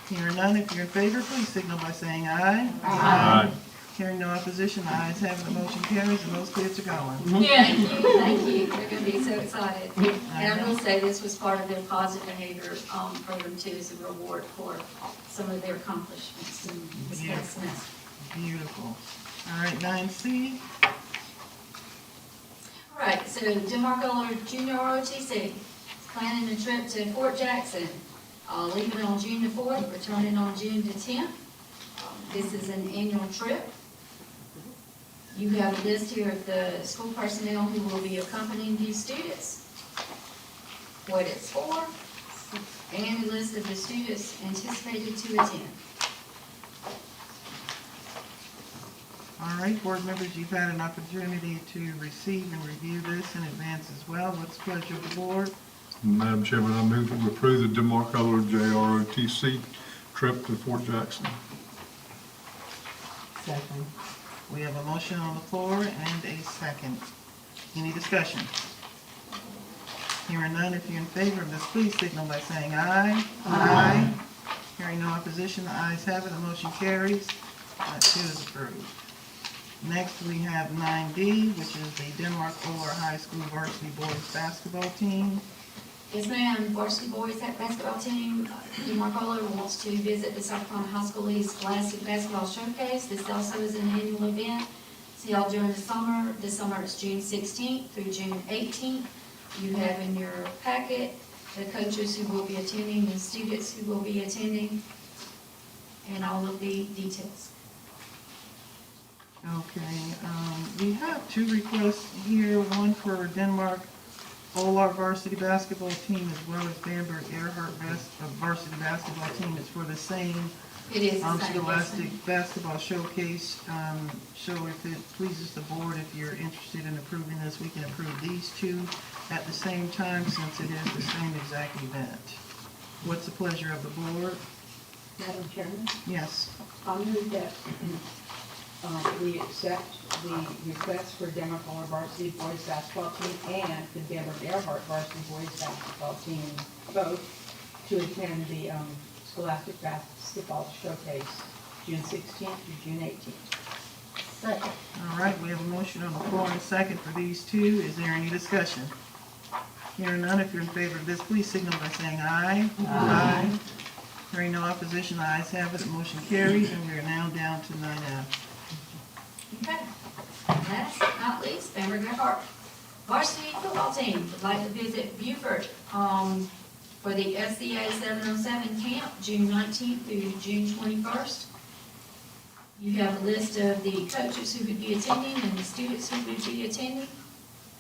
Speaker 1: Hearing none, if you're in favor, please signal by saying aye.
Speaker 2: Aye.
Speaker 1: Hearing no opposition, the ayes have it, the motion carries, and those kids are going.
Speaker 4: Yeah, thank you. They're gonna be so excited. And I will say this was part of their positive behavior, program too, as a reward for some of their accomplishments in this past semester.
Speaker 1: Beautiful. All right, 9C.
Speaker 4: All right, so Denmark-Olar Junior ROTC is planning a trip to Fort Jackson, leaving on June the 4th, returning on June the 10th. This is an annual trip. You have a list here of the school personnel who will be accompanying these students, what it's for, and a list of the students anticipated to attend.
Speaker 1: All right, board members, you've had an opportunity to receive and review this in advance as well. What's the pleasure of the board?
Speaker 2: Madam Chairman, I move to approve the Denmark-Olar JROTC trip to Fort Jackson.
Speaker 10: Second.
Speaker 1: We have a motion on the floor and a second. Any discussion? Hearing none, if you're in favor of this, please signal by saying aye. Aye. Hearing no opposition, the ayes have it, the motion carries. That too is approved. Next, we have 9D, which is the Denmark-Olar High School varsity boys basketball team.
Speaker 4: Yes, ma'am. Varsity boys basketball team, Denmark-Olar wants to visit the South Carolina High School League Scholastic Basketball Showcase. This also is an annual event. It's held during the summer. This summer it's June 16th through June 18th. You have in your packet the coaches who will be attending, the students who will be attending, and all of the details.
Speaker 1: Okay, we have two requests here, one for Denmark-Olar varsity basketball team as well as Bamberg-Olar varsity basketball team. It's for the same
Speaker 4: It is the same.
Speaker 1: Scholastic Basketball Showcase. So if it pleases the board, if you're interested in approving this, we can approve these two at the same time since it is the same exact event. What's the pleasure of the board?
Speaker 10: Madam Chairman,
Speaker 1: Yes.
Speaker 10: I move that we accept the request for Denmark-Olar varsity boys basketball team and the Bamberg-Olar varsity boys basketball team both to attend the Scholastic Basketball Showcase, June 16th through June 18th.
Speaker 4: Second.
Speaker 1: All right, we have a motion on the floor and a second for these two. Is there any discussion? Hearing none, if you're in favor of this, please signal by saying aye. Aye. Hearing no opposition, the ayes have it, the motion carries, and we are now down to 9F.
Speaker 4: Okay. Last but not least, Bamberg-Olar varsity football team would like to visit Beaufort for the SCA 707 camp, June 19th through June 21st. You have a list of the coaches who would be attending and the students who would be attending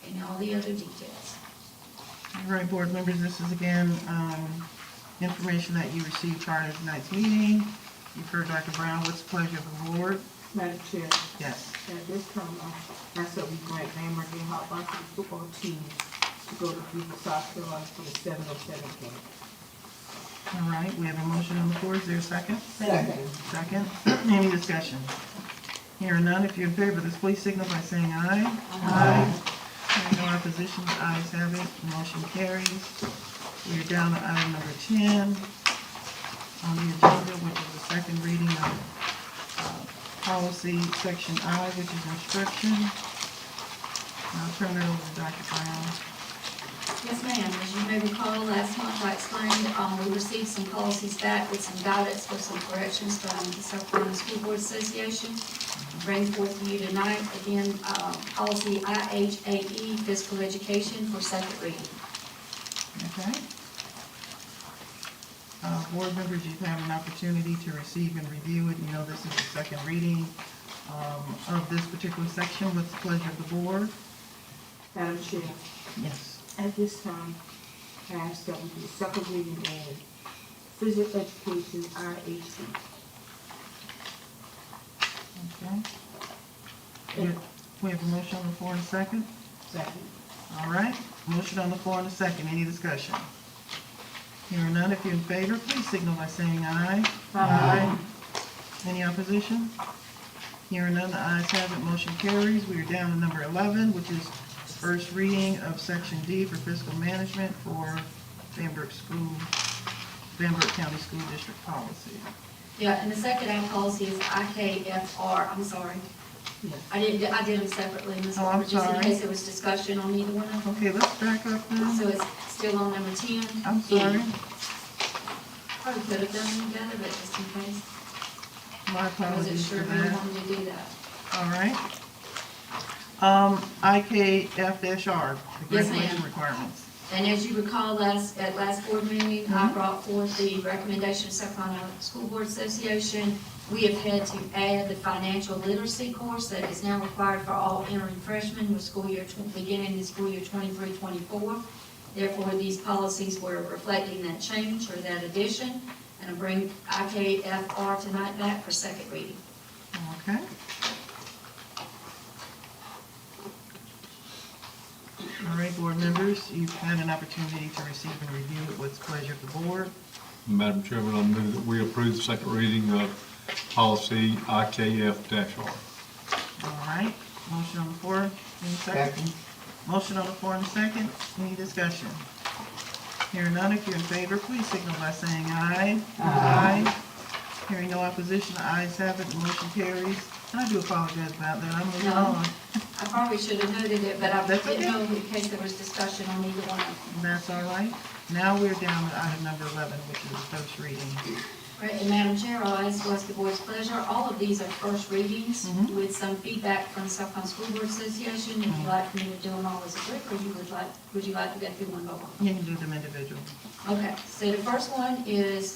Speaker 4: and all the other details.
Speaker 1: All right, board members, this is again information that you received prior to tonight's meeting. You've heard Dr. Brown. What's the pleasure of the board?
Speaker 6: Madam Chair,
Speaker 1: Yes.
Speaker 6: at this time, I ask that we grant Bamberg-Olar varsity football team to go to Beaufort, South Carolina for the 707 camp.
Speaker 1: All right, we have a motion on the floor. Is there a second?
Speaker 10: Second.
Speaker 1: Second. Any discussion? Hearing none, if you're in favor of this, please signal by saying aye. Aye. Hearing no opposition, the ayes have it, the motion carries. We are down to item number 10 on the agenda, which is the second reading of policy section I, which is instruction. I'll turn it over to Dr. Brown.
Speaker 4: Yes, ma'am. As you may recall, last month I explained, we received some policies back with some guidance for some corrections from the South Carolina School Board Association. Bring forth to you tonight, again, policy IHAE, physical education for second reading.
Speaker 1: Okay. Board members, you've had an opportunity to receive and review it. You know this is the second reading of this particular section. What's the pleasure of the board?
Speaker 6: Madam Chair,
Speaker 1: Yes.
Speaker 6: at this time, I ask that we do a second reading of physical education, IHC.
Speaker 1: Okay. We have a motion on the floor and a second.
Speaker 10: Second.
Speaker 1: All right. Motion on the floor and a second. Any discussion? Hearing none, if you're in favor, please signal by saying aye. Aye. Any opposition? Hearing none, the ayes have it, motion carries. We are down to number 11, which is first reading of section D for fiscal management for Bamberg County School District policy.
Speaker 4: Yeah, and the second act policy is IKFR, I'm sorry.
Speaker 10: Yes.
Speaker 4: I did them separately, Ms.
Speaker 1: Oh, I'm
Speaker 4: Walker, just in
Speaker 1: sorry.
Speaker 4: case there was discussion on either one of them.
Speaker 1: Okay, let's back up now.
Speaker 4: So it's still on number 10.
Speaker 1: I'm sorry.
Speaker 4: Probably could have done them together, but just in case.
Speaker 1: My
Speaker 4: I wasn't
Speaker 1: apologies
Speaker 4: sure
Speaker 1: for
Speaker 4: if you
Speaker 1: that.
Speaker 4: wanted to do that.
Speaker 1: All right. IKF-R, the
Speaker 4: Yes,
Speaker 1: graduation
Speaker 4: ma'am.
Speaker 1: requirements.
Speaker 4: And as you recall, at last board meeting, I brought forth the recommendation of Sacramento School Board Association. We have had to add the financial literacy course that is now required for all entering freshmen with school year, beginning in school year 23-24. Therefore, these policies were reflecting that change or that addition, and I bring IKFR tonight back for second reading.
Speaker 1: Okay. All right, board members, you've had an opportunity to receive and review it. What's the pleasure of the board?
Speaker 2: Madam Chairman, I move that we approve the second reading of policy IKF-R.
Speaker 1: All right, motion on the floor, any second? Motion on the floor and second, any discussion? Hearing none, if you're in favor, please signal by saying aye. Aye. Hearing no opposition, the ayes have it, the motion carries. And I do apologize about that, I'm moving
Speaker 4: No.
Speaker 1: on.
Speaker 4: I probably should have noted it, but I
Speaker 1: That's
Speaker 4: didn't
Speaker 1: okay.
Speaker 4: know in case there was discussion on either one of them.
Speaker 1: That's all right. Now we're down to item number 11, which is the first reading.
Speaker 4: Right, and Madam Chair, I'll ask what's the board's pleasure. All of these are first readings with some feedback from the Sacramento School Board Association. If you'd like me to do them all as a group, or would you like to go through one by one?
Speaker 1: You can do them individually.
Speaker 4: Okay, so the first one is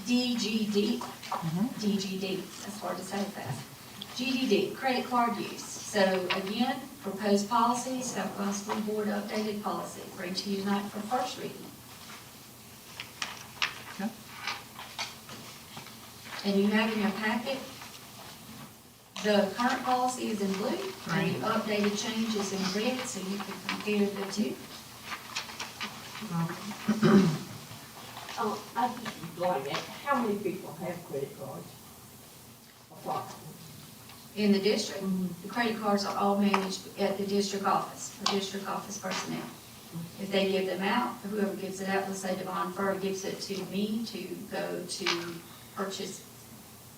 Speaker 4: DGD. DGD, that's hard to say fast. GDD, credit card use. So again, proposed policy, Sacramento School Board updated policy, bring to you tonight for first reading.
Speaker 1: Okay.
Speaker 4: And you have in your packet, the current policy is in blue, and the updated change is in red, so you can compare the two.
Speaker 3: I just like that. How many people have credit cards? Approximately.
Speaker 4: In the district, the credit cards are all managed at the district office personnel. If they give them out, whoever gives it out, let's say Devon Fur gives it to me to go to purchase,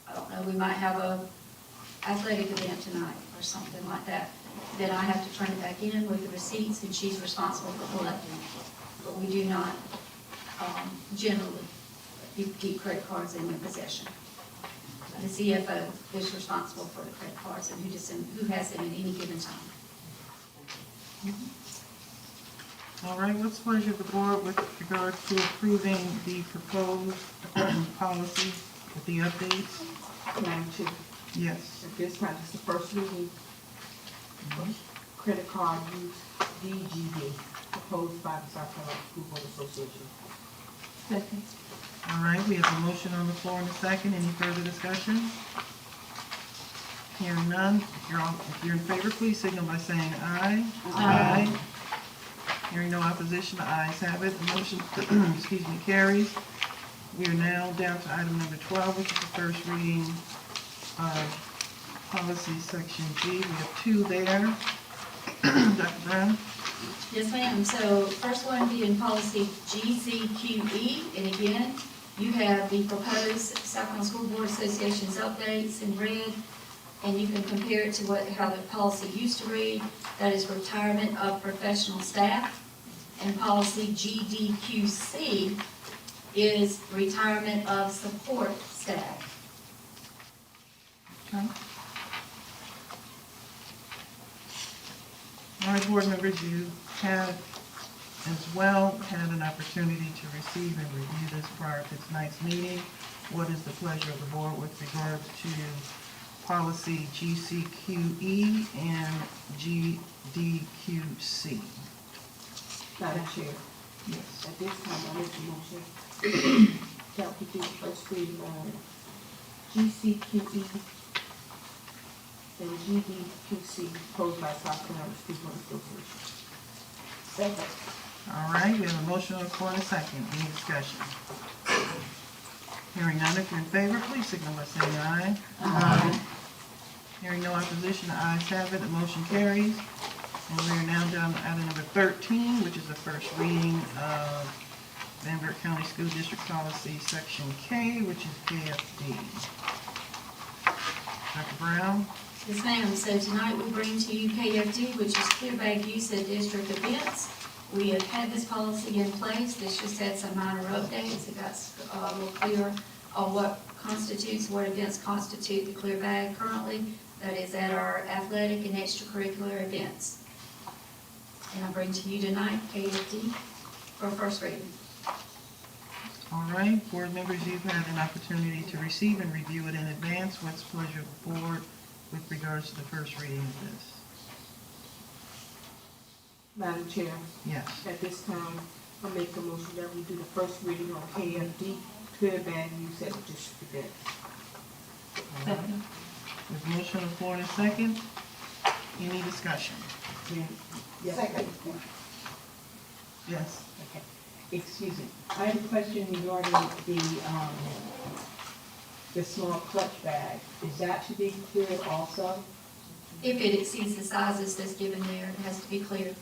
Speaker 4: I don't know, we might have a athletic event tonight or something like that, then I have to turn it back in with the receipts and she's responsible for collecting it. But we do not generally keep credit cards in their possession. The CFO is responsible for the credit cards and who has them at any given time.
Speaker 1: All right, what's the pleasure of the board with regard to approving the proposed policy with the updates?
Speaker 6: Madam Chair,
Speaker 1: Yes.
Speaker 6: at this time, this is the first reading. Credit card use, DGD, proposed by the South Carolina School Board Association.
Speaker 3: Second.
Speaker 1: All right, we have a motion on the floor and a second. Any further discussion? Hearing none. If you're in favor, please signal by saying aye. Aye. Hearing no opposition, the ayes have it. The motion, carries. We are now down to item number 12, which is the first reading of policy section G. We have two there. Dr. Brown?
Speaker 4: Yes, ma'am. So first one being policy GCQE, and again, you have the proposed Sacramento School Board Association's updates in red, and you can compare it to how the policy used to read. That is retirement of professional staff. And policy GDQC is retirement of support staff.
Speaker 1: Okay. All right, board members, you have as well had an opportunity to receive and review this prior to tonight's meeting. What is the pleasure of the board with regards to policy GCQE and GDQC?
Speaker 6: Madam Chair,
Speaker 1: Yes.
Speaker 6: at this time, I make a motion that we do first reading on GCQE and GDQC, proposed by South Carolina School Board Association.
Speaker 3: Second.
Speaker 1: All right, we have a motion on the floor and a second. Any discussion? Hearing none, if you're in favor, please signal by saying aye. Aye. Hearing no opposition, the ayes have it, the motion carries. And we are now down to item number 13, which is the first reading of Bamberg County School District Policy, Section K, which is KFD. Dr. Brown?
Speaker 4: Yes, ma'am. So tonight we bring to you KFD, which is clear bag use at district events. We have had this policy in place. This just had some minor updates. It got a little clearer on what events constitute the clear bag currently. That is at our athletic and extracurricular events. And I bring to you tonight KFD for first reading.
Speaker 1: All right, board members, you've had an opportunity to receive and review it in advance. What's the pleasure of the board with regards to the first reading of this?
Speaker 6: Madam Chair,
Speaker 1: Yes.
Speaker 6: at this time, I make a motion that we do the first reading on KFD, clear bag use at district events.
Speaker 4: Second.
Speaker 1: There's a motion on the floor and a second. Any discussion?
Speaker 10: Yes.
Speaker 7: Second.
Speaker 1: Yes.
Speaker 10: Okay. Excuse me. I have a question regarding the small clutch bag. Is that to be cleared also?
Speaker 4: If it exceeds the sizes that's given there, it has to be cleared.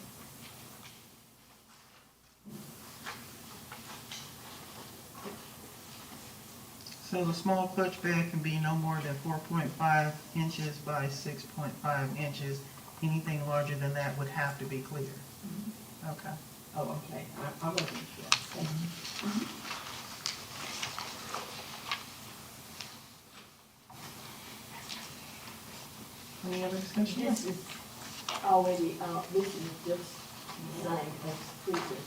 Speaker 1: So the small clutch bag can be no more than 4.5 inches by 6.5 inches. Anything larger than that would have to be clear. Okay.
Speaker 10: Oh, okay. I wasn't sure. Thank you.
Speaker 1: Any other discussion?
Speaker 3: This is already, this is just the same as previous.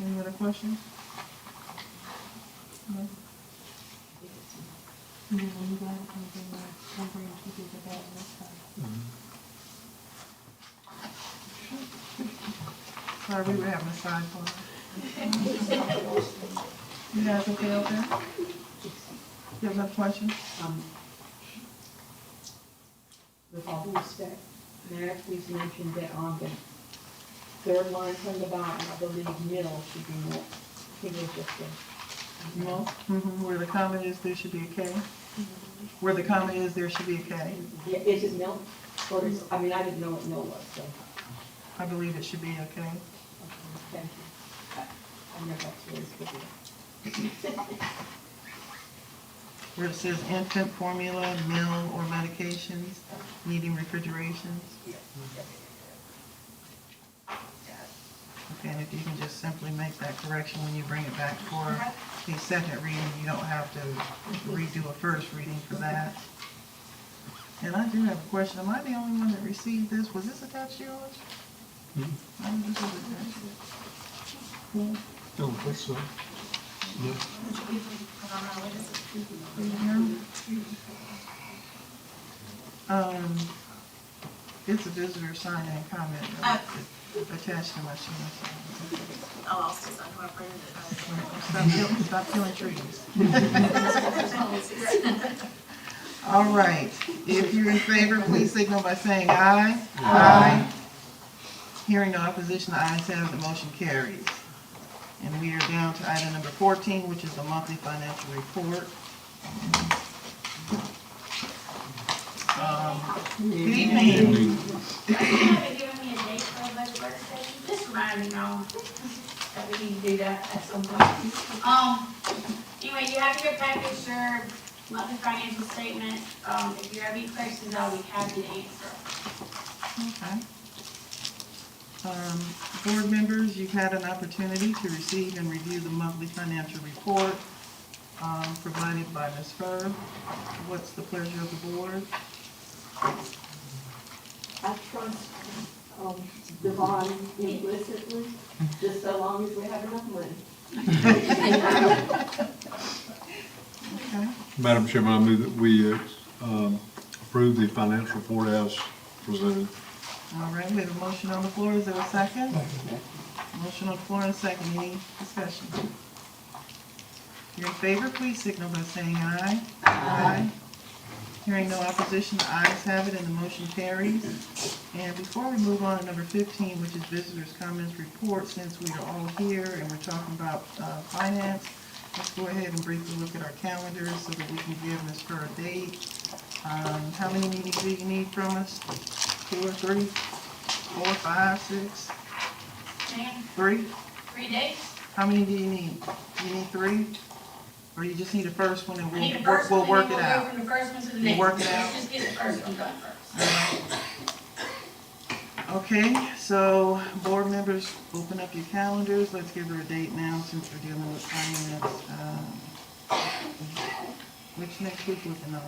Speaker 1: Any other questions? No? Sorry, we were having a sidebar. You guys okay out there? You have no questions?
Speaker 10: With all due respect, may I please mention that on the third line from the bottom, I believe middle should be more. I think it was just a
Speaker 1: No? Where the comma is, there should be a K? Where the comma is, there should be a K?
Speaker 10: Yeah, is it milk? Or is, I mean, I didn't know what mill was, so.
Speaker 1: I believe it should be a K.
Speaker 10: Okay, thank you. I know that's where it's good.
Speaker 1: Where it says infant formula, meal, or medications needing refrigerations. Okay, and if you can just simply make that correction when you bring it back for the second reading, you don't have to redo a first reading for that. And I do have a question. Am I the only one that received this? Was this attached to yours? I don't think it was attached.
Speaker 5: Don't think so.
Speaker 1: It's a visitor sign-in comment attached to my sheet.
Speaker 15: I'll also sign who I printed it.
Speaker 1: Stop killing trees. All right, if you're in favor, please signal by saying aye. Aye. Hearing no opposition, the ayes have it, the motion carries. And we are down to item number 14, which is the monthly financial report. Good evening.
Speaker 15: You haven't given me a date for a budget work session, just remind me now that we need to do that at some point. Anyway, you have in your package your monthly financial statement. If you have any questions, I'll be happy to answer.
Speaker 1: Okay. Board members, you've had an opportunity to receive and review the monthly financial report provided by Ms. Ferb. What's the pleasure of the board?
Speaker 3: I trust, Devon implicitly, just so long as we have enough money.
Speaker 1: Okay.
Speaker 5: Madam Chairman, I move that we approve the financial report as presented.
Speaker 1: All right, we have a motion on the floor. Is there a second? Motion on the floor and a second. Any discussion? If you're in favor, please signal by saying aye. Aye. Hearing no opposition, the ayes have it and the motion carries. And before we move on to number 15, which is visitors' comments report, since we are all here and we're talking about finance, let's go ahead and briefly look at our calendars so that we can give Ms. Fur a date. How many meetings do you need from us? 2 or 3? 4, 5, 6,
Speaker 15: Ma'am,
Speaker 1: 3?
Speaker 15: 3 days?
Speaker 1: How many do you need? You need 3? Or you just need the first one and
Speaker 15: I need the
Speaker 1: we'll
Speaker 15: first one,
Speaker 1: work
Speaker 15: and
Speaker 1: it
Speaker 15: then we'll go
Speaker 1: out?
Speaker 15: from the first one to the
Speaker 1: We'll
Speaker 15: next.
Speaker 1: work
Speaker 15: one.
Speaker 1: it out.
Speaker 15: Let's just get the first one done first.
Speaker 1: Okay, so board members, open up your calendars. Let's give her a date now since we're dealing with finance. Which next week looking like?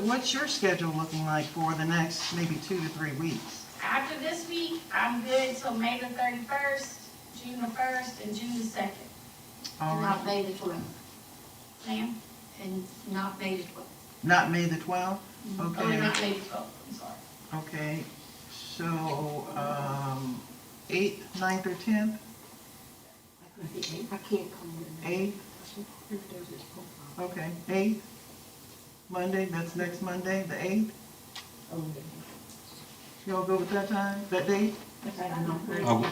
Speaker 1: What's your schedule looking like for the next maybe 2 to 3 weeks?
Speaker 15: After this week, I'm good till May the 31st, June the 1st, and June the 2nd.
Speaker 1: All right.
Speaker 4: Not May the 12th,
Speaker 15: Ma'am?
Speaker 4: and not May the 12th.
Speaker 1: Not May the 12th?
Speaker 15: Oh,
Speaker 1: Okay,
Speaker 15: not May the 12th, I'm sorry.
Speaker 1: okay. So, 8th, 9th, or 10th?
Speaker 6: I can't come in.
Speaker 1: 8th? Okay, 8th? Monday, that's next Monday, the 8th? Y'all go with that time, that date?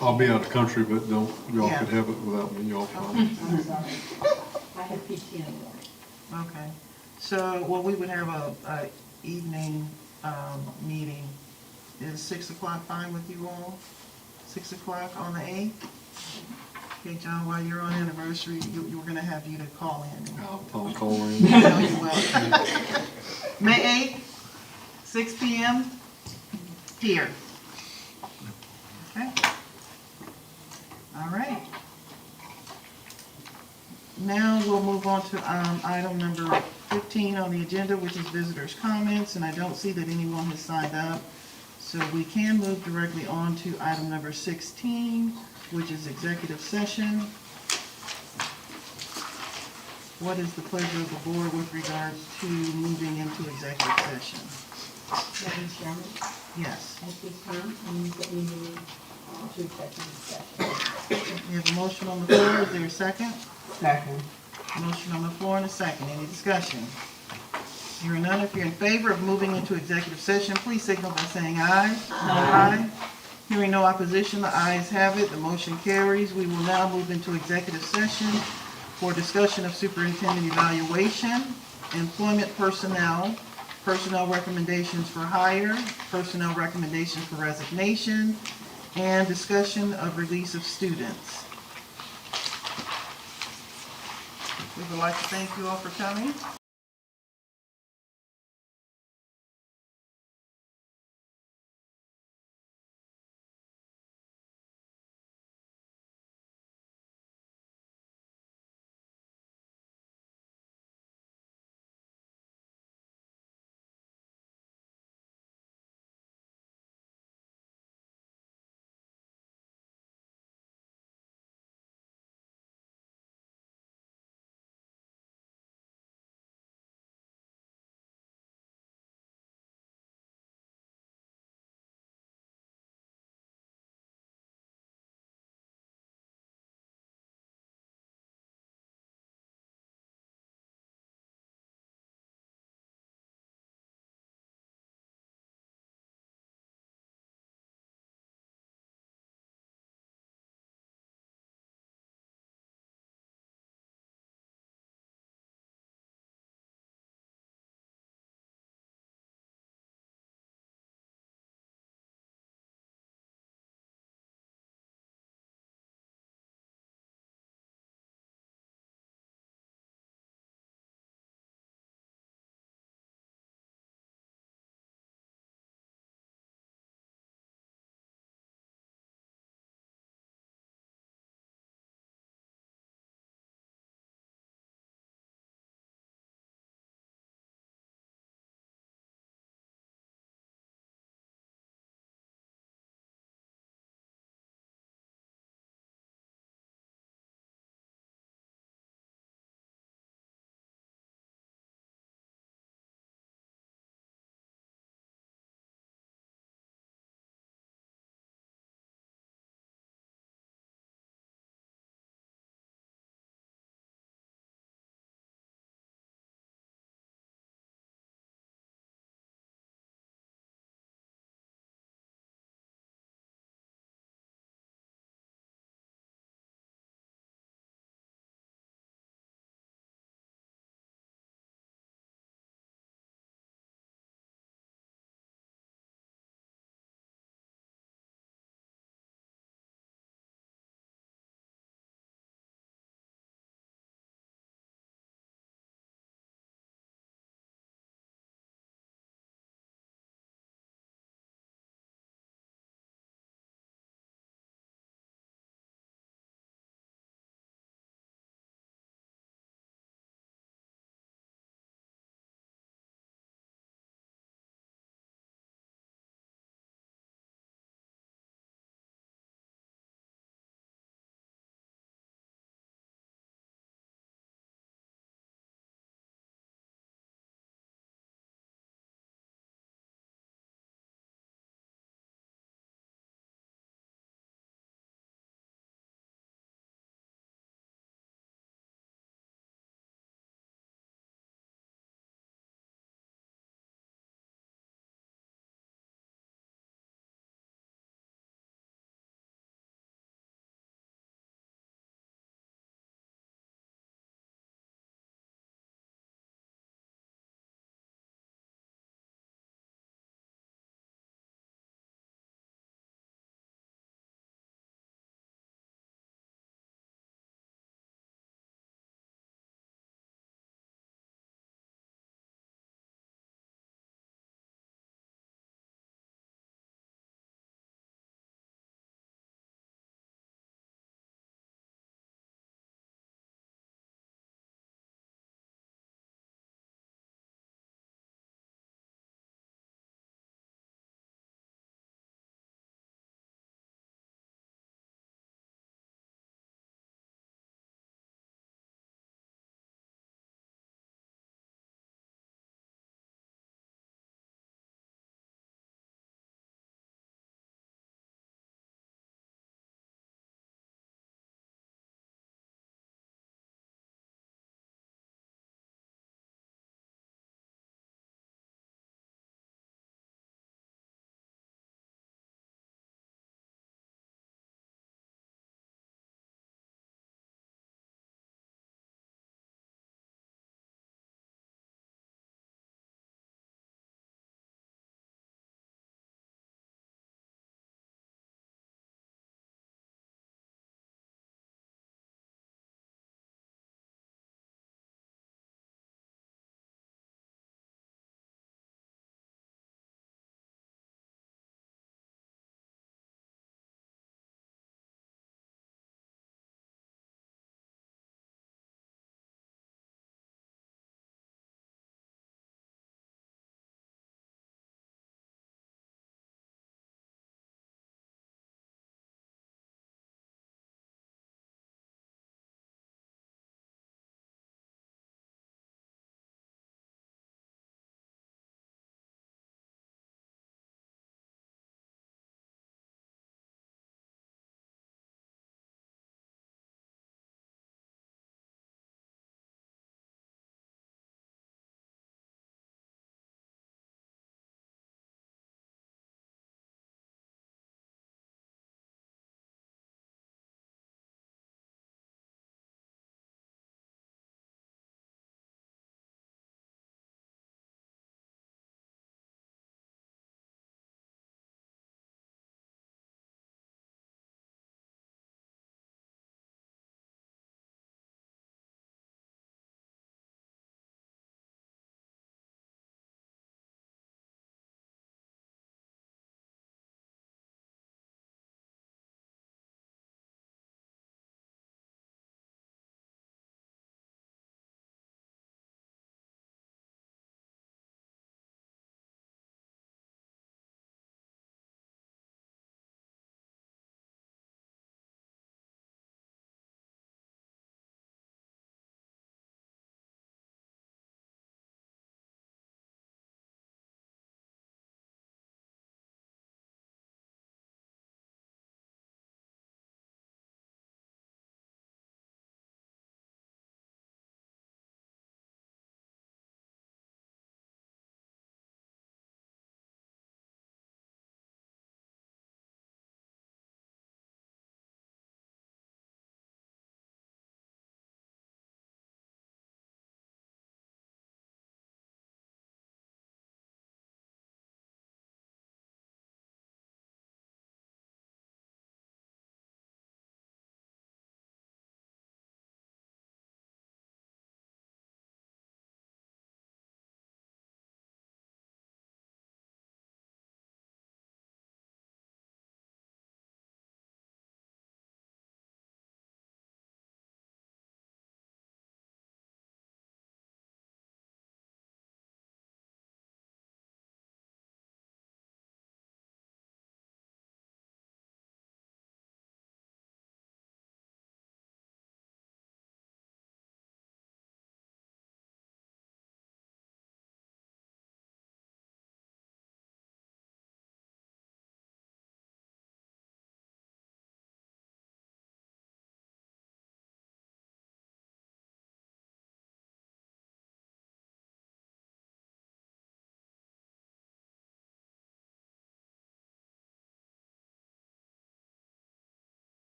Speaker 5: I'll be out of the country, but don't, y'all
Speaker 1: Yeah.
Speaker 5: could have it without me, y'all.
Speaker 10: I'm sorry. I have PT in the morning.
Speaker 1: Okay, so, well, we would have a evening, meeting. Is 6 o'clock fine with you all? 6 o'clock on the 8th? Okay, John, while you're on anniversary, we're gonna have you to call in.
Speaker 5: I'll call in.
Speaker 1: No, you will. May 8th, 6 PM, here. Okay. All right. Now we'll move on to item number 15 on the agenda, which is visitors' comments, and I don't see that anyone has signed up. So we can move directly on to item number 16, which is executive session. What is the pleasure of the board with regards to moving into executive session?
Speaker 10: Madam Chairman,
Speaker 1: Yes.
Speaker 10: at this time, I move that we move to executive session.
Speaker 1: We have a motion on the floor. Is there a second?
Speaker 10: Second.
Speaker 1: Motion on the floor and a second. Any discussion? Hearing none, if you're in favor of moving into executive session, please signal by saying aye. Aye. Hearing no opposition, the ayes have it. The motion carries. We will now move into executive session for discussion of superintendent evaluation, employment personnel, personnel recommendations for hire, personnel recommendations for resignation, and discussion of release of students. We would like to thank you all for coming.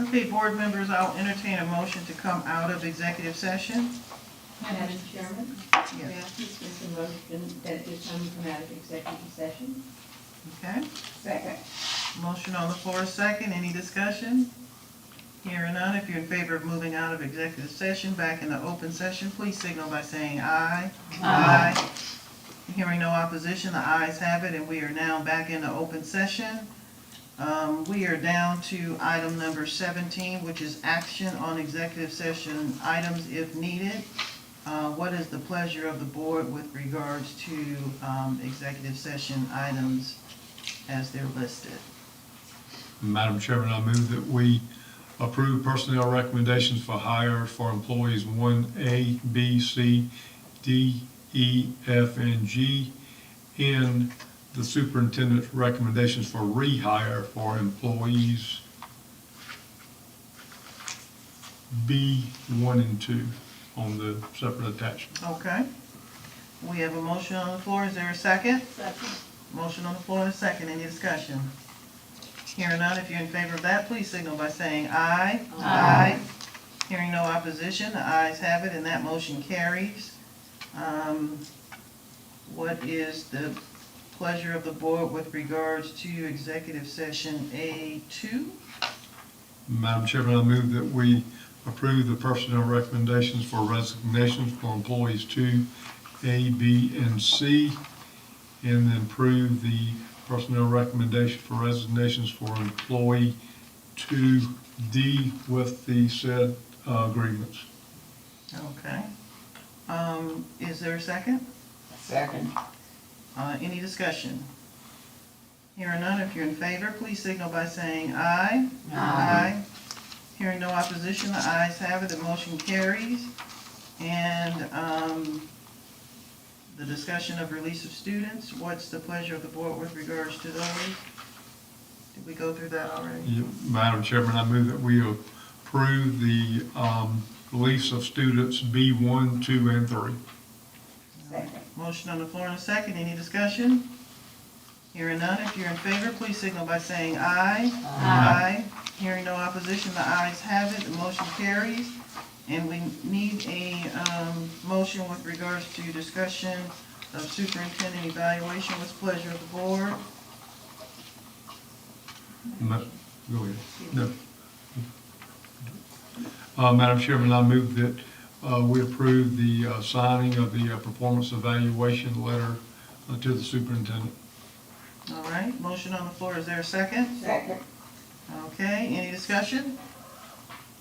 Speaker 1: Okay, board members, I'll entertain a motion to come out of executive session.
Speaker 10: Madam Chairman,
Speaker 1: Yes.
Speaker 10: may I please make a motion that this time we come out of executive session?
Speaker 1: Okay,
Speaker 7: Second.
Speaker 1: motion on the floor, second. Any discussion? Hearing none, if you're in favor of moving out of executive session back into open session, please signal by saying aye. Aye. Hearing no opposition, the ayes have it, and we are now back into open session. We are down to item number 17, which is action on executive session items if needed. What is the pleasure of the board with regards to executive session items as they're listed?
Speaker 5: Madam Chairman, I move that we approve personnel recommendations for hire for employees 1A, B, C, D, E, F, and G, and the superintendent's recommendations for rehire for employees B, 1, and 2 on the separate attachment.
Speaker 1: Okay. We have a motion on the floor. Is there a second?
Speaker 3: Second.
Speaker 1: Motion on the floor and a second. Any discussion? Hearing none, if you're in favor of that, please signal by saying aye. Aye. Hearing no opposition, the ayes have it, and that motion carries. What is the pleasure of the board with regards to executive session A2?
Speaker 5: Madam Chairman, I move that we approve the personnel recommendations for resignations for employees 2, A, B, and C, and then approve the personnel recommendation for resignations for employee 2D with the said agreements.
Speaker 1: Okay. Is there a second?
Speaker 7: Second.
Speaker 1: Any discussion? Hearing none, if you're in favor, please signal by saying aye. Aye. Hearing no opposition, the ayes have it, the motion carries. And the discussion of release of students, what's the pleasure of the board with regards to those? Did we go through that already?
Speaker 5: Yeah, Madam Chairman, I move that we approve the release of students B1, 2, and 3.
Speaker 7: Second.
Speaker 1: Motion on the floor in a second. Any discussion? Hearing none, if you're in favor, please signal by saying aye. Aye. Hearing no opposition, the ayes have it, the motion carries. And we need a motion with regards to discussion of superintendent evaluation. What's the pleasure of the board?
Speaker 5: Go ahead. No. Madam Chairman, I move that we approve the signing of the performance evaluation letter to the superintendent.
Speaker 1: All right, motion on the floor. Is there a second?
Speaker 7: Second.
Speaker 1: Okay, any discussion?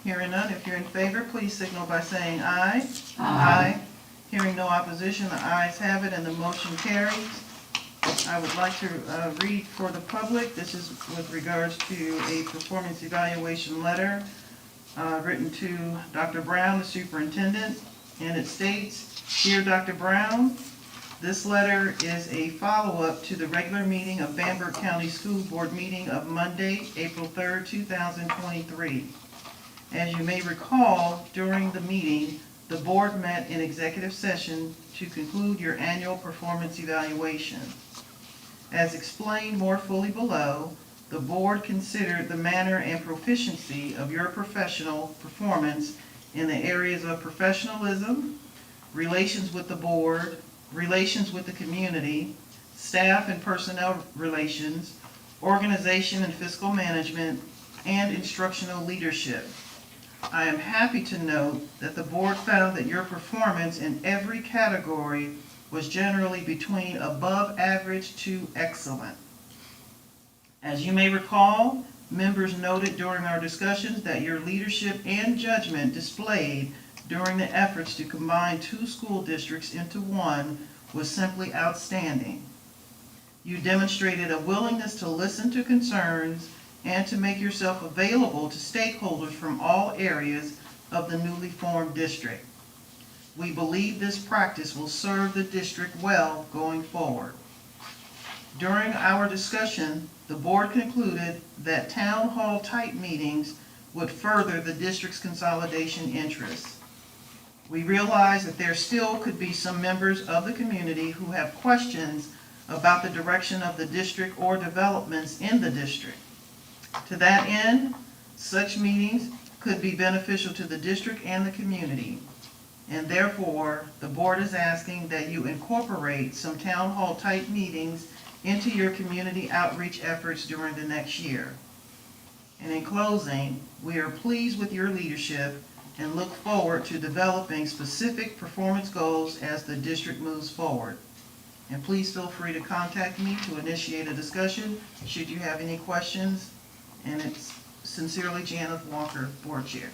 Speaker 1: Hearing none, if you're in favor, please signal by saying aye. Aye. Hearing no opposition, the ayes have it, and the motion carries. I would like to read for the public, this is with regards to a performance evaluation letter written to Dr. Brown, the superintendent, and it states, "Dear Dr. Brown, this letter is a follow-up to the regular meeting of Bamberg County School Board meeting of Monday, April 3rd, 2023. As you may recall, during the meeting, the board met in executive session to conclude your annual performance evaluation. As explained more fully below, the board considered the manner and proficiency of your professional performance in the areas of professionalism, relations with the board, relations with the community, staff and personnel relations, organization and fiscal management, and instructional leadership. I am happy to note that the board found that your performance in every category was generally between above average to excellent. As you may recall, members noted during our discussions that your leadership and judgment displayed during the efforts to combine 2 school districts into one was simply outstanding. You demonstrated a willingness to listen to concerns and to make yourself available to stakeholders from all areas of the newly formed district. We believe this practice will serve the district well going forward. During our discussion, the board concluded that town hall type meetings would further the district's consolidation interests. We realize that there still could be some members of the community who have questions about the direction of the district or developments in the district. To that end, Such meetings could be beneficial to the district and the community. And therefore, the board is asking that you incorporate some town hall type meetings into your community outreach efforts during the next year. And in closing, we are pleased with your leadership and look forward to developing specific performance goals as the district moves forward. And please feel free to contact me to initiate a discussion should you have any questions. And it's sincerely Janice Walker, Board Chair.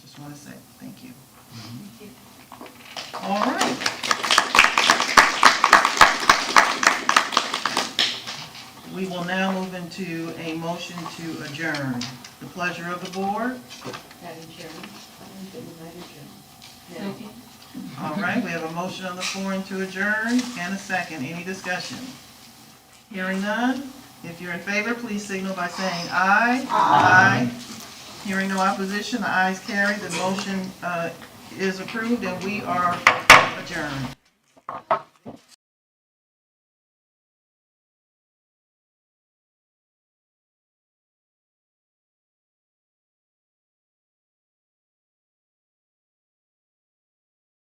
Speaker 1: Just want to say thank you. All right. We will now move into a motion to adjourn. The pleasure of the board.
Speaker 6: Madam Chairman, I move that we might adjourn.
Speaker 1: All right, we have a motion on the floor and to adjourn and a second. Any discussion? Hearing none. If you're in favor, please signal by saying aye. Aye. Hearing no opposition, the ayes carry. The motion is approved and we are